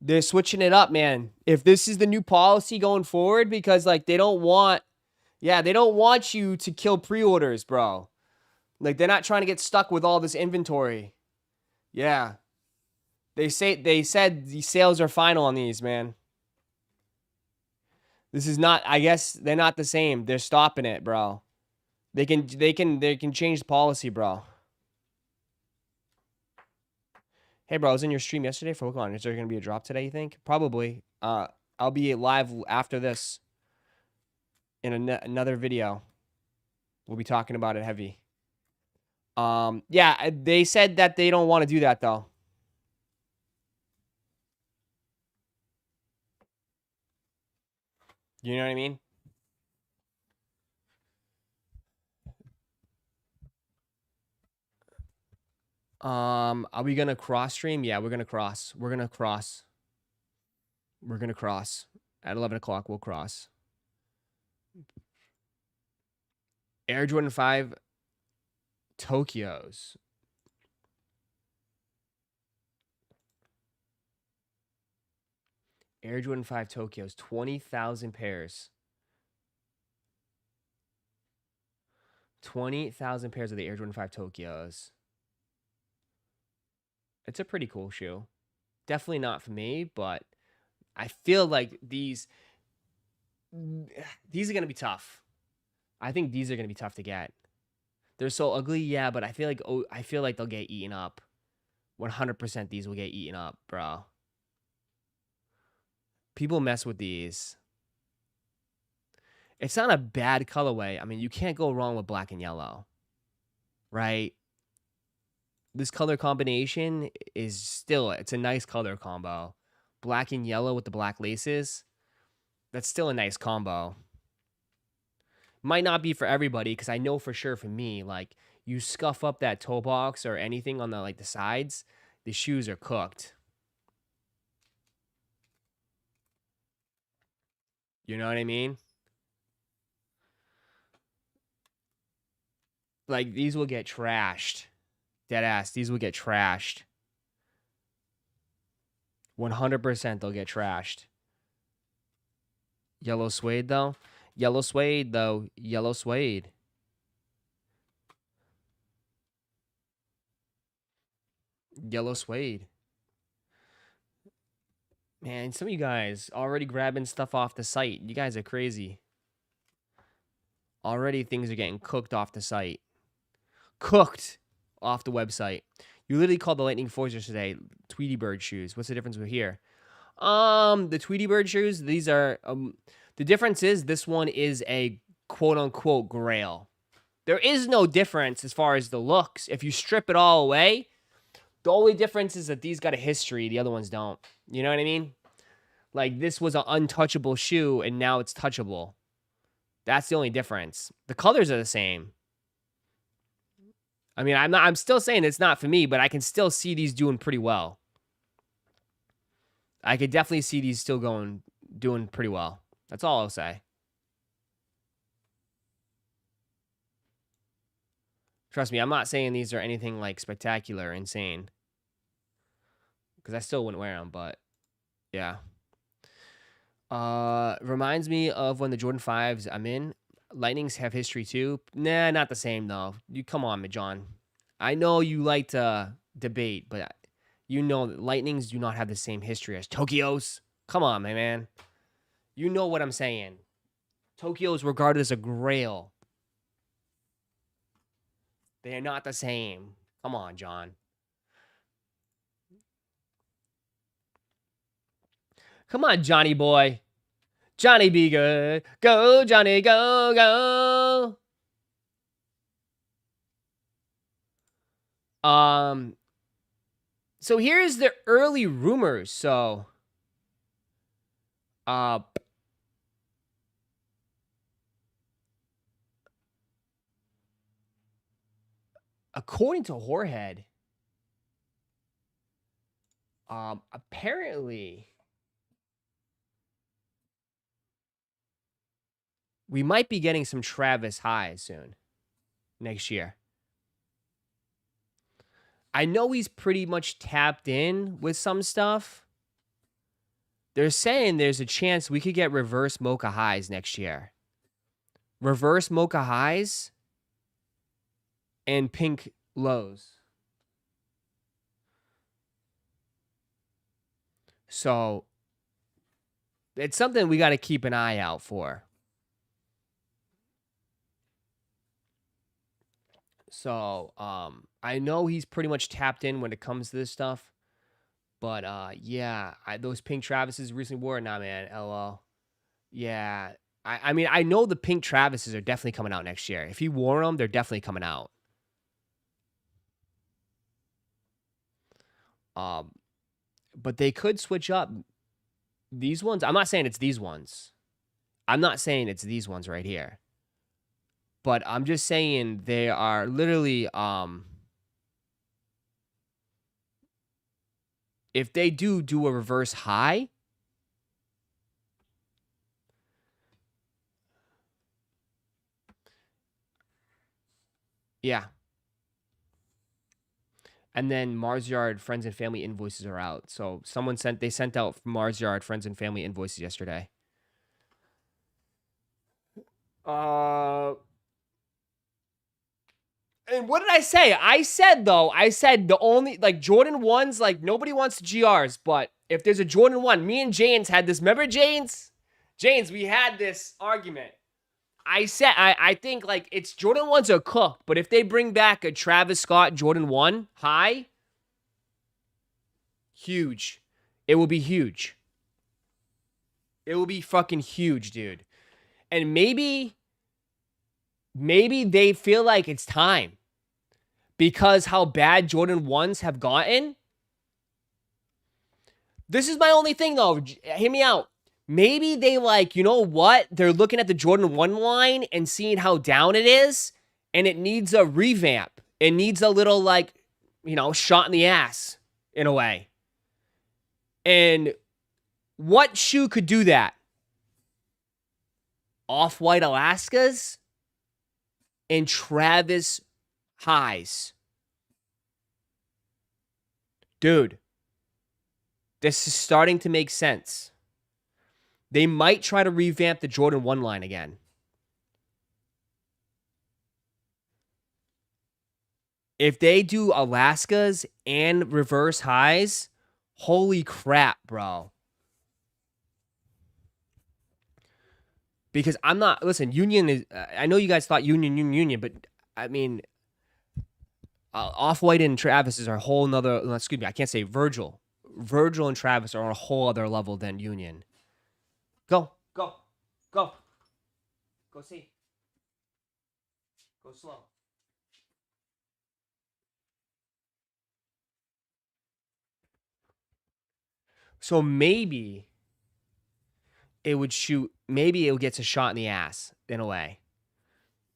Speaker 2: They're switching it up, man. If this is the new policy going forward, because like they don't want you to kill pre-orders, bro. Like they're not trying to get stuck with all this inventory. Yeah. They said the sales are final on these, man. This is not, I guess they're not the same. They're stopping it, bro. They can change the policy, bro. Hey, bro, I was in your stream yesterday for Pokemon. Is there going to be a drop today, you think? Probably. I'll be live after this in another video. We'll be talking about it heavy. Yeah, they said that they don't want to do that, though. You know what I mean? Are we gonna cross stream? Yeah, we're gonna cross. We're gonna cross. We're gonna cross. At 11 o'clock, we'll cross. Air Jordan 5 Tokyos. Air Jordan 5 Tokyos. 20,000 pairs. 20,000 pairs of the Air Jordan 5 Tokyos. It's a pretty cool shoe. Definitely not for me, but I feel like these are going to be tough. I think these are going to be tough to get. They're so ugly, yeah, but I feel like they'll get eaten up. 100% these will get eaten up, bro. People mess with these. It's not a bad colorway. I mean, you can't go wrong with black and yellow, right? This color combination is still, it's a nice color combo. Black and yellow with the black laces. That's still a nice combo. Might not be for everybody, because I know for sure for me, like, you scuff up that toe box or anything on the, like, the sides, the shoes are cooked. You know what I mean? Like, these will get trashed. Deadass, these will get trashed. 100% they'll get trashed. Yellow suede, though. Yellow suede, though. Yellow suede. Yellow suede. Man, some of you guys already grabbing stuff off the site. You guys are crazy. Already things are getting cooked off the site. Cooked off the website. You literally called the Lightning Forgers today Tweety Bird shoes. What's the difference with here? The Tweety Bird shoes, these are... the difference is this one is a quote-unquote grail. There is no difference as far as the looks. If you strip it all away, the only difference is that these got a history, the other ones don't. You know what I mean? Like, this was an untouchable shoe, and now it's touchable. That's the only difference. The colors are the same. I mean, I'm still saying it's not for me, but I can still see these doing pretty well. I could definitely see these still doing pretty well. That's all I'll say. Trust me, I'm not saying these are anything like spectacular or insane. Because I still wouldn't wear them, but yeah. Reminds me of when the Jordan 5s I'm in. Lightnings have history too. Nah, not the same though. You come on, John. I know you like to debate, but you know that Lightnings do not have the same history as Tokyos. Come on, my man. You know what I'm saying. Tokyo is regarded as a grail. They are not the same. Come on, John. Come on, Johnny boy. Johnny be good. Go, Johnny, go, go. So here's the early rumors. So, according to Whorehead, apparently we might be getting some Travis highs soon next year. I know he's pretty much tapped in with some stuff. They're saying there's a chance we could get reverse mocha highs next year. Reverse mocha highs and pink lows. So it's something we got to keep an eye out for. So, I know he's pretty much tapped in when it comes to this stuff. But, yeah, those pink Travises recently wore, nah, man, LOL. Yeah, I mean, I know the pink Travises are definitely coming out next year. If he wore them, they're definitely coming out. But they could switch up these ones. I'm not saying it's these ones. I'm not saying it's these ones right here. But I'm just saying they are literally, if they do a reverse high, yeah. And then Mars Yard friends and family invoices are out. So they sent out Mars Yard friends and family invoices yesterday. And what did I say? I said the only, like, Jordan 1s, like, nobody wants the GRs, but if there's a Jordan 1, me and James had this. Remember, James? James, we had this argument. I said, I think, like, it's Jordan 1s are cooked, but if they bring back a Travis Scott Jordan 1 high, huge. It will be huge. It will be fucking huge, dude. And maybe they feel like it's time. Because how bad Jordan 1s have gotten. This is my only thing, though. Hear me out. Maybe they, like, you know what? They're looking at the Jordan 1 line and seeing how down it is, and it needs a revamp. It needs a little, like, you know, shot in the ass, in a way. And what shoe could do that? Off-White Alaskas and Travis highs. Dude, this is starting to make sense. They might try to revamp the Jordan 1 line again. If they do Alaskas and reverse highs, holy crap, bro. Because I'm not, listen, Union is, I know you guys thought Union, but I mean, Off-White and Travis is a whole nother, excuse me, I can't say Virgil. Virgil and Travis are on a whole other level than Union. Go. Go see. Go slow. So maybe it would shoot, maybe it gets a shot in the ass in a way.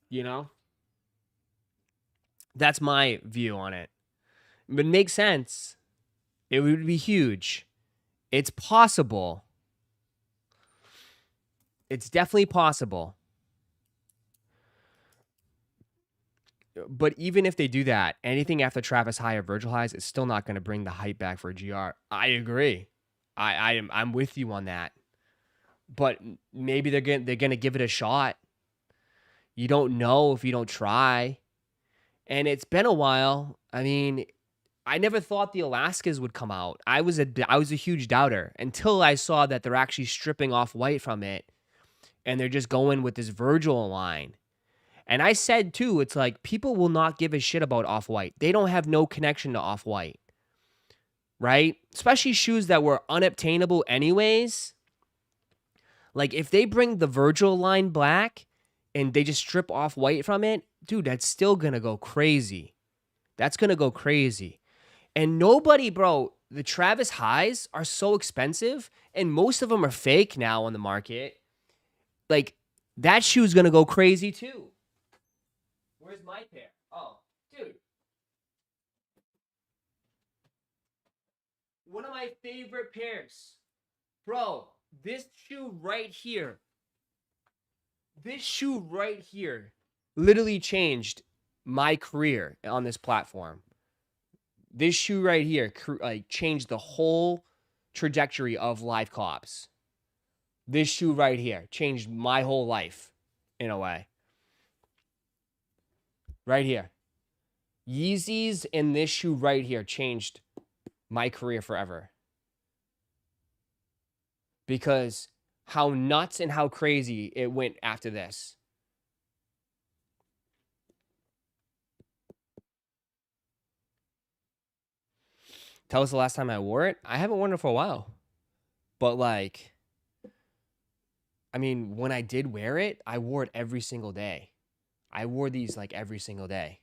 Speaker 2: You know? That's my view on it. But it makes sense. It would be huge. It's possible. It's definitely possible. But even if they do that, anything after Travis High or Virgil Highs is still not going to bring the hype back for a GR. I agree. I'm with you on that. But maybe they're gonna give it a shot. You don't know if you don't try. And it's been a while. I mean, I never thought the Alaskas would come out. I was a huge doubter until I saw that they're actually stripping Off-White from it, and they're just going with this Virgil line. And I said too, it's like people will not give a shit about Off-White. They don't have no connection to Off-White, right? Especially shoes that were unobtainable anyways. Like if they bring the Virgil line black and they just strip Off-White from it, dude, that's still gonna go crazy. That's gonna go crazy. And nobody, bro, the Travis highs are so expensive, and most of them are fake now on the market. Like, that shoe's gonna go crazy too. Where's my pair? Oh, dude. One of my favorite pairs. Bro, this shoe right here. This shoe right here literally changed my career on this platform. This shoe right here like changed the whole trajectory of live cops. This shoe right here changed my whole life in a way. Right here. Yeezys and this shoe right here changed my career forever. Because how nuts and how crazy it went after this. Tell us the last time I wore it. I haven't worn it for a while. But like, I mean, when I did wear it, I wore it every single day. I wore these like every single day.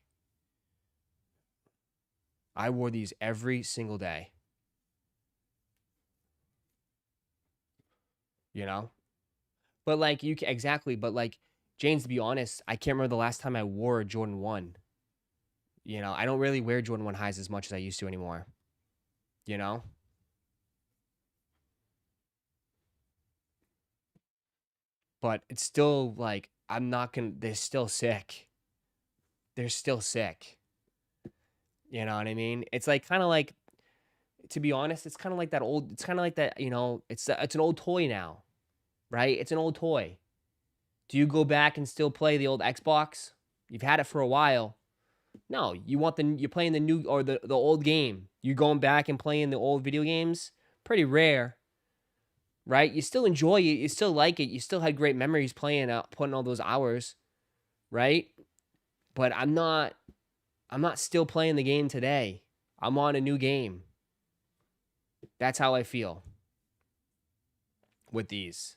Speaker 2: I wore these every single day. You know? But like, exactly. But like, James, to be honest, I can't remember the last time I wore a Jordan 1. You know, I don't really wear Jordan 1 highs as much as I used to anymore. You know? But it's still like I'm not gonna. They're still sick. They're still sick. You know what I mean? It's like kind of like, to be honest, it's kind of like that old. It's kind of like that. It's an old toy now, right? It's an old toy. Do you go back and still play the old Xbox? You've had it for a while. No, you're playing the new or the old game. You going back and playing the old video games? Pretty rare, right? You still enjoy it. You still like it. You still had great memories playing out, putting all those hours, right? But I'm not still playing the game today. I'm on a new game. That's how I feel with these.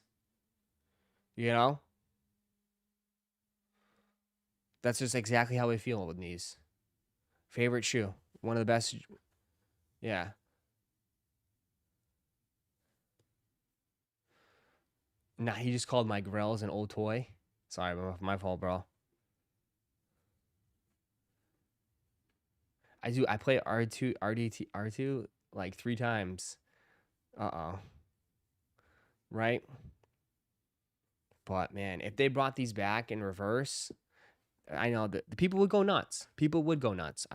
Speaker 2: You know? That's just exactly how I feel with these. Favorite shoe. One of the best. Yeah. Nah, he just called my grills an old toy. Sorry, my fault, bro. I play R2 like 3 times. Right? But man, if they brought these back in reverse, I know that the people would go nuts. People would go nuts.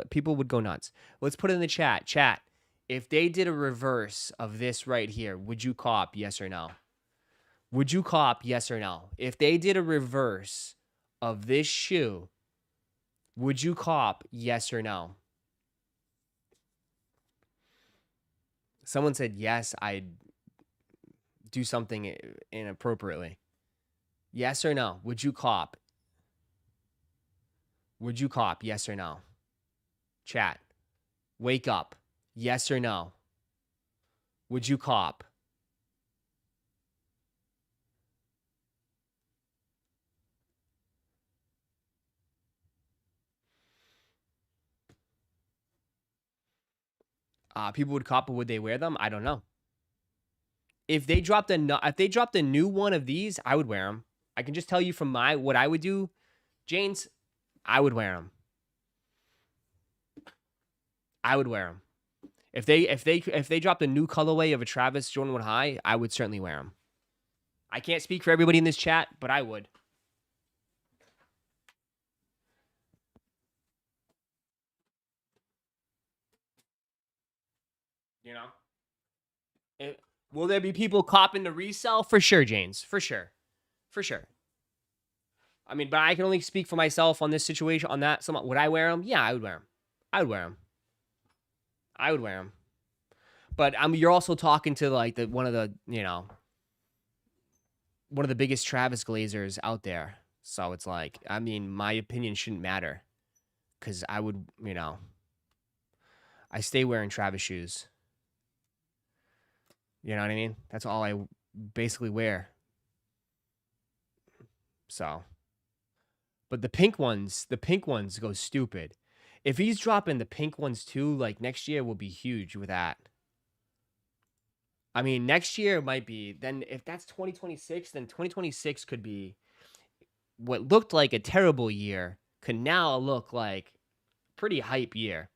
Speaker 2: People would go nuts. Let's put it in the chat. Chat. If they did a reverse of this right here, would you cop? Yes or no? Would you cop? Yes or no? If they did a reverse of this shoe, would you cop? Yes or no? Someone said yes, I'd do something inappropriately. Yes or no? Would you cop? Would you cop? Yes or no? Chat. Wake up. Yes or no? Would you cop? People would cop, but would they wear them? I don't know. If they dropped a new one of these, I would wear them. I can just tell you from what I would do, James, I would wear them. I would wear them. If they dropped a new colorway of a Travis Jordan 1 High, I would certainly wear them. I can't speak for everybody in this chat, but I would. You know? Will there be people copping the resell? For sure, James. For sure. For sure. I mean, but I can only speak for myself on this situation, on that. Would I wear them? Yeah, I would wear them. I would wear them. I would wear them. But you're also talking to like one of the biggest Travis Glazers out there. So it's like, I mean, my opinion shouldn't matter. Because I would, I stay wearing Travis shoes. You know what I mean? That's all I basically wear. So. But the pink ones go stupid. If he's dropping the pink ones too, like next year will be huge with that. I mean, next year might be, then if that's 2026, then 2026 could be what looked like a terrible year could now look like pretty hype year.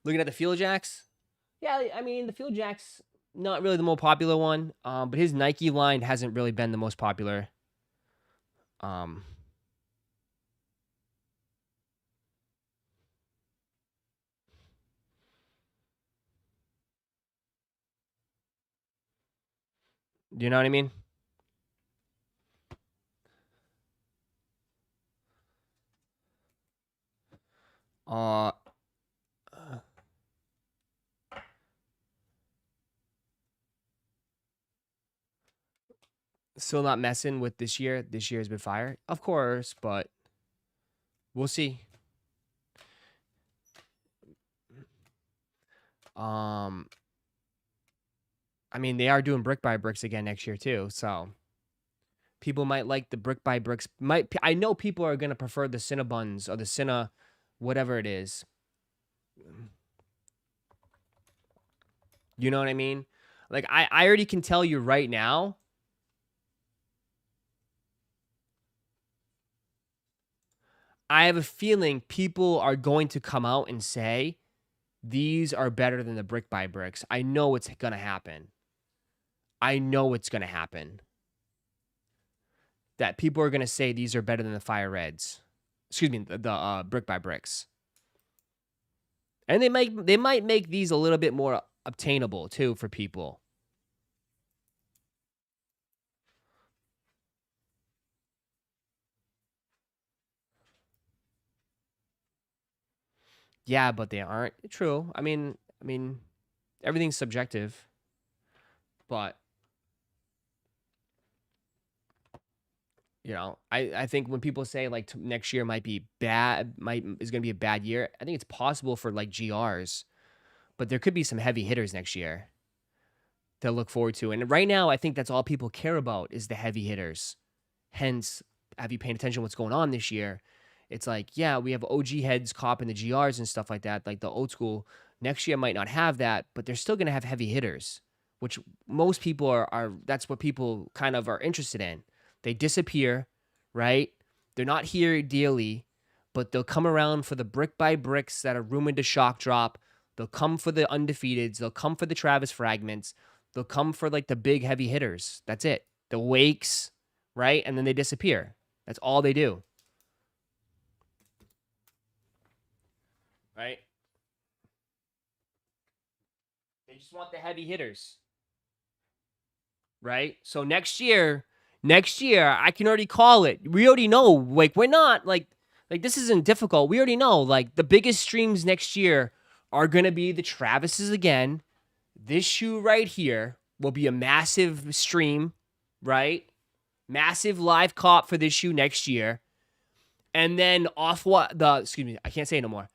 Speaker 2: Looking at the Field Jacks. Yeah, I mean, the Field Jacks, not really the most popular one. But his Nike line hasn't really been the most popular. Do you know what I mean? Still not messing with this year. This year has been fire, of course, but we'll see. I mean, they are doing brick by bricks again next year too, so people might like the brick by bricks. I know people are gonna prefer the Cinnabons or the Cinna, whatever it is. You know what I mean? Like I already can tell you right now. I have a feeling people are going to come out and say these are better than the brick by bricks. I know it's gonna happen. I know it's going to happen. That people are going to say these are better than the Fire Reds. Excuse me, the Brick by Bricks. And they might make these a little bit more obtainable too for people. Yeah, but they aren't. True. I mean, everything's subjective. But I think when people say like next year might be bad, is going to be a bad year, I think it's possible for like GRs, but there could be some heavy hitters next year to look forward to. And right now, I think that's all people care about is the heavy hitters. Hence, have you paying attention to what's going on this year? It's like, yeah, we have OG heads copping the GRs and stuff like that, like the old school. Next year might not have that, but they're still going to have heavy hitters, which most people are that's what people kind of are interested in. They disappear, right? They're not here daily, but they'll come around for the brick by bricks that are rumored to shock drop. They'll come for the undefeateds. They'll come for the Travis fragments. They'll come for like the big heavy hitters. That's it. The wakes, right? And then they disappear. That's all they do. Right? They just want the heavy hitters. Right? So next year, I can already call it. We already know. Like, we're not like this isn't difficult. We already know. Like, the biggest streams next year are gonna be the Travises again. This shoe right here will be a massive stream, right? Massive live cop for this shoe next year. And then excuse me, I can't say it no more.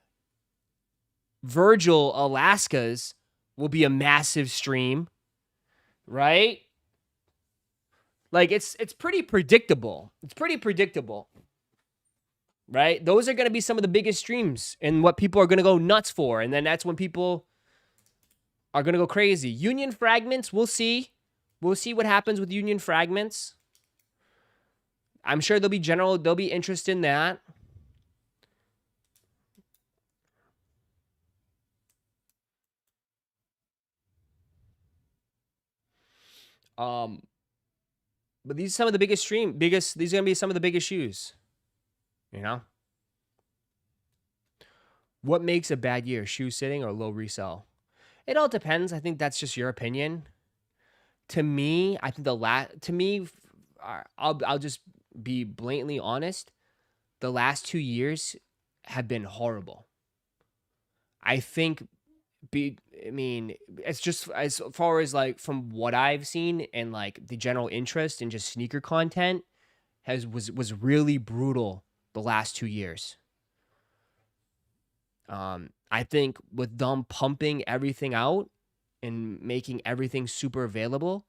Speaker 2: Virgil Alaska's will be a massive stream, right? Like, it's pretty predictable. It's pretty predictable, right? Those are going to be some of the biggest streams and what people are going to go nuts for. And then that's when people are going to go crazy. Union fragments, we'll see. We'll see what happens with Union fragments. I'm sure there'll be interest in that. But these are some of the these are going to be some of the biggest shoes. You know? What makes a bad year? Shoe sitting or low resale? It all depends. I think that's just your opinion. To me, I think I'll just be blatantly honest. The last 2 years have been horrible. I think it's just as far as like from what I've seen and like the general interest in just sneaker content was really brutal the last 2 years. I think with them pumping everything out and making everything super available,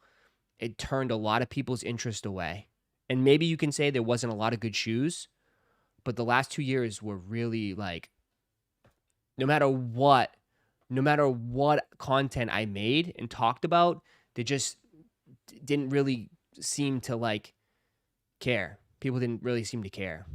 Speaker 2: it turned a lot of people's interest away. And maybe you can say there wasn't a lot of good shoes, but the last 2 years were really like, no matter what content I made and talked about, they just didn't really seem to like care. People didn't really seem to care.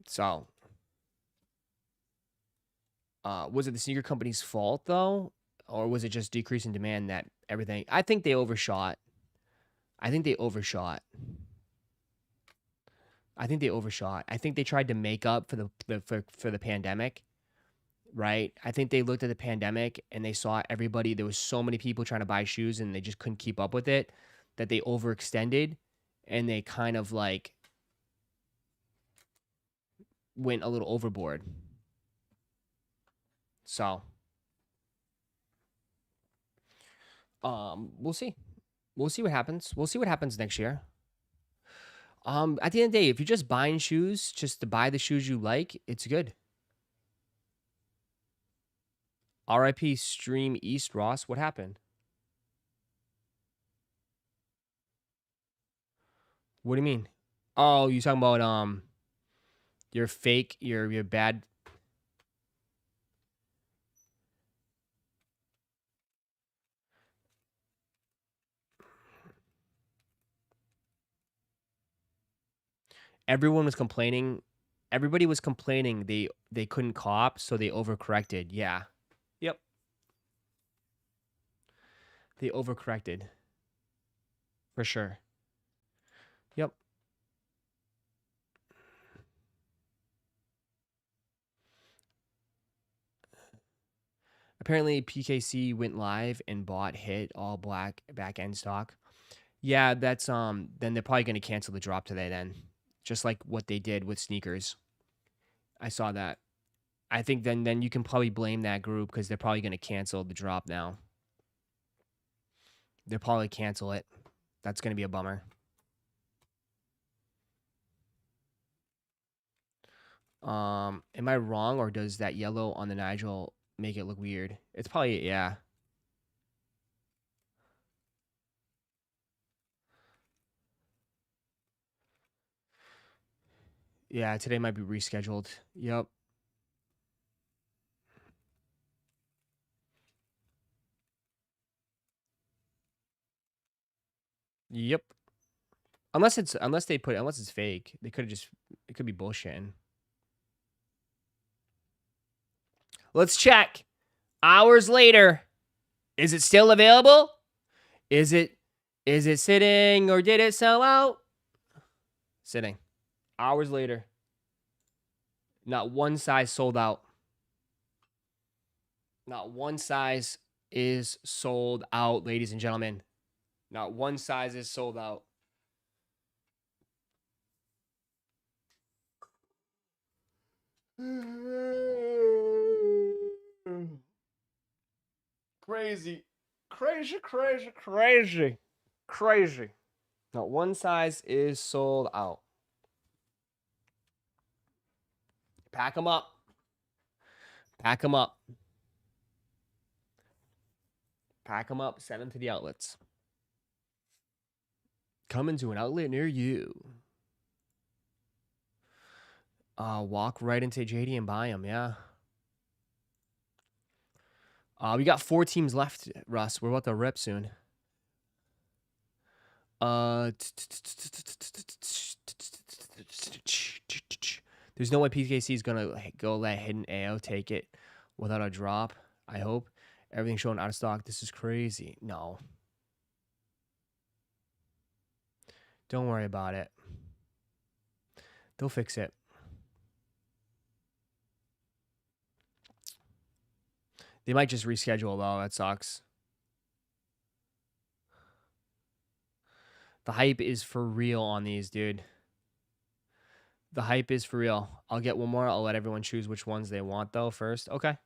Speaker 2: So was it the sneaker company's fault though? Or was it just decrease in demand that everything? I think they overshot. I think they tried to make up for the pandemic, right? I think they looked at the pandemic and they saw everybody. There was so many people trying to buy shoes and they just couldn't keep up with it, that they overextended and they kind of like went a little overboard. So, we'll see. We'll see what happens. We'll see what happens next year. At the end of the day, if you're just buying shoes just to buy the shoes you like, it's good. RIP Stream East Ross, what happened? What do you mean? Oh, you talking about your fake, your bad. Everyone was complaining. Everybody was complaining they couldn't cop, so they overcorrected. Yeah. Yep. They overcorrected. For sure. Yep. Apparently PKC went live and bought hit all black back end stock. Yeah, that's then they're probably going to cancel the drop today then. Just like what they did with sneakers. I saw that. I think then you can probably blame that group because they're probably going to cancel the drop now. They'll probably cancel it. That's going to be a bummer. Am I wrong, or does that yellow on the Nigel make it look weird? It's probably, yeah. Yeah, today might be rescheduled. Yep. Yep. Unless it's fake. They could have just, it could be bullshitting. Let's check. Hours later. Is it still available? Is it sitting, or did it sell out? Sitting. Hours later. Not one size sold out. Not one size is sold out, ladies and gentlemen. Not one size is sold out. Crazy. Crazy, crazy, crazy. Crazy. Not one size is sold out. Pack them up. Pack them up. Pack them up. Send them to the outlets. Coming to an outlet near you. Walk right into JD and buy them, yeah. We got 4 teams left, Russ. We're about to rip soon. There's no way PKC is gonna go let Hidden AO take it without a drop. I hope. Everything showing out of stock. This is crazy. No. Don't worry about it. They'll fix it. They might just reschedule, though. That sucks. The hype is for real on these, dude. The hype is for real. I'll get one more. I'll let everyone choose which ones they want, though, first. Okay.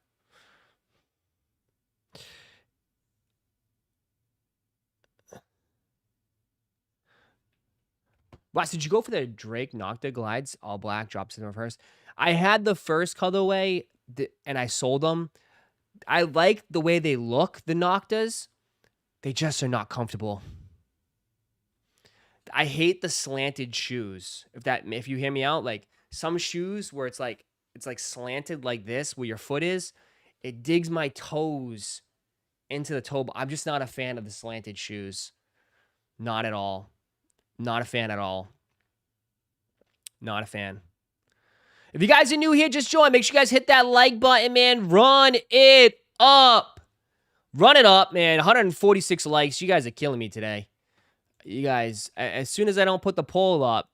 Speaker 2: Wes, did you go for the Drake Nocta glides? All black, drops in reverse. I had the first colorway, and I sold them. I like the way they look, the Noctas. They just are not comfortable. I hate the slanted shoes. If you hear me out, like some shoes where it's like slanted like this, where your foot is, it digs my toes into the toe. I'm just not a fan of the slanted shoes. Not at all. Not a fan at all. Not a fan. If you guys are new here, just join. Make sure you guys hit that like button, man. Run it up. Run it up, man. 146 likes. You guys are killing me today. You guys, as soon as I don't put the poll up,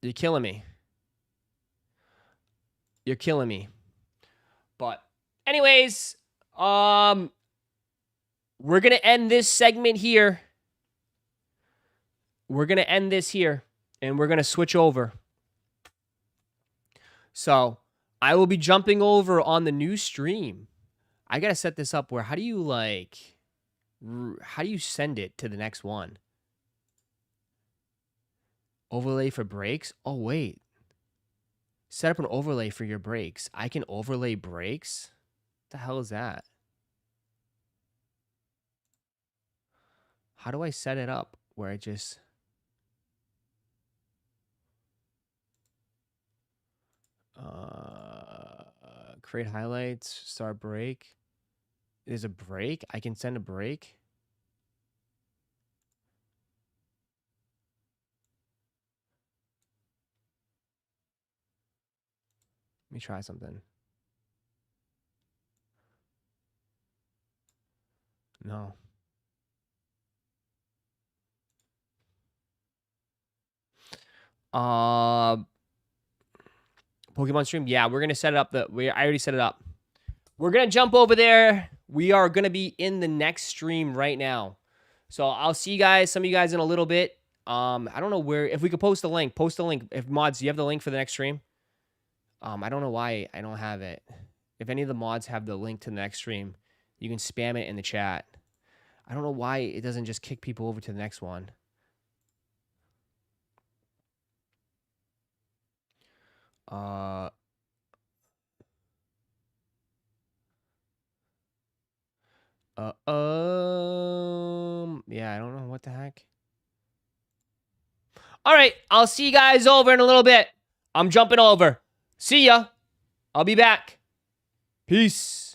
Speaker 2: you're killing me. You're killing me. But anyways, we're going to end this segment here. We're going to end this here, and we're going to switch over. So I will be jumping over on the new stream. I got to set this up where, how do you send it to the next one? Overlay for brakes? Oh, wait. Set up an overlay for your brakes. I can overlay brakes? What the hell is that? How do I set it up where it just... create highlights, start break. There's a break. I can send a break. me try something. No. Pokemon stream. Yeah, we're gonna set it up. I already set it up. We're gonna jump over there. We are gonna be in the next stream right now. So I'll see you guys, some of you guys in a little bit. I don't know where. If we could post a link, post a link. If mods, do you have the link for the next stream? I don't know why I don't have it. If any of the mods have the link to the next stream, you can spam it in the chat. I don't know why it doesn't just kick people over to the next one. Yeah, I don't know what the heck. All right, I'll see you guys over in a little bit. I'm jumping over. See ya. I'll be back. Peace.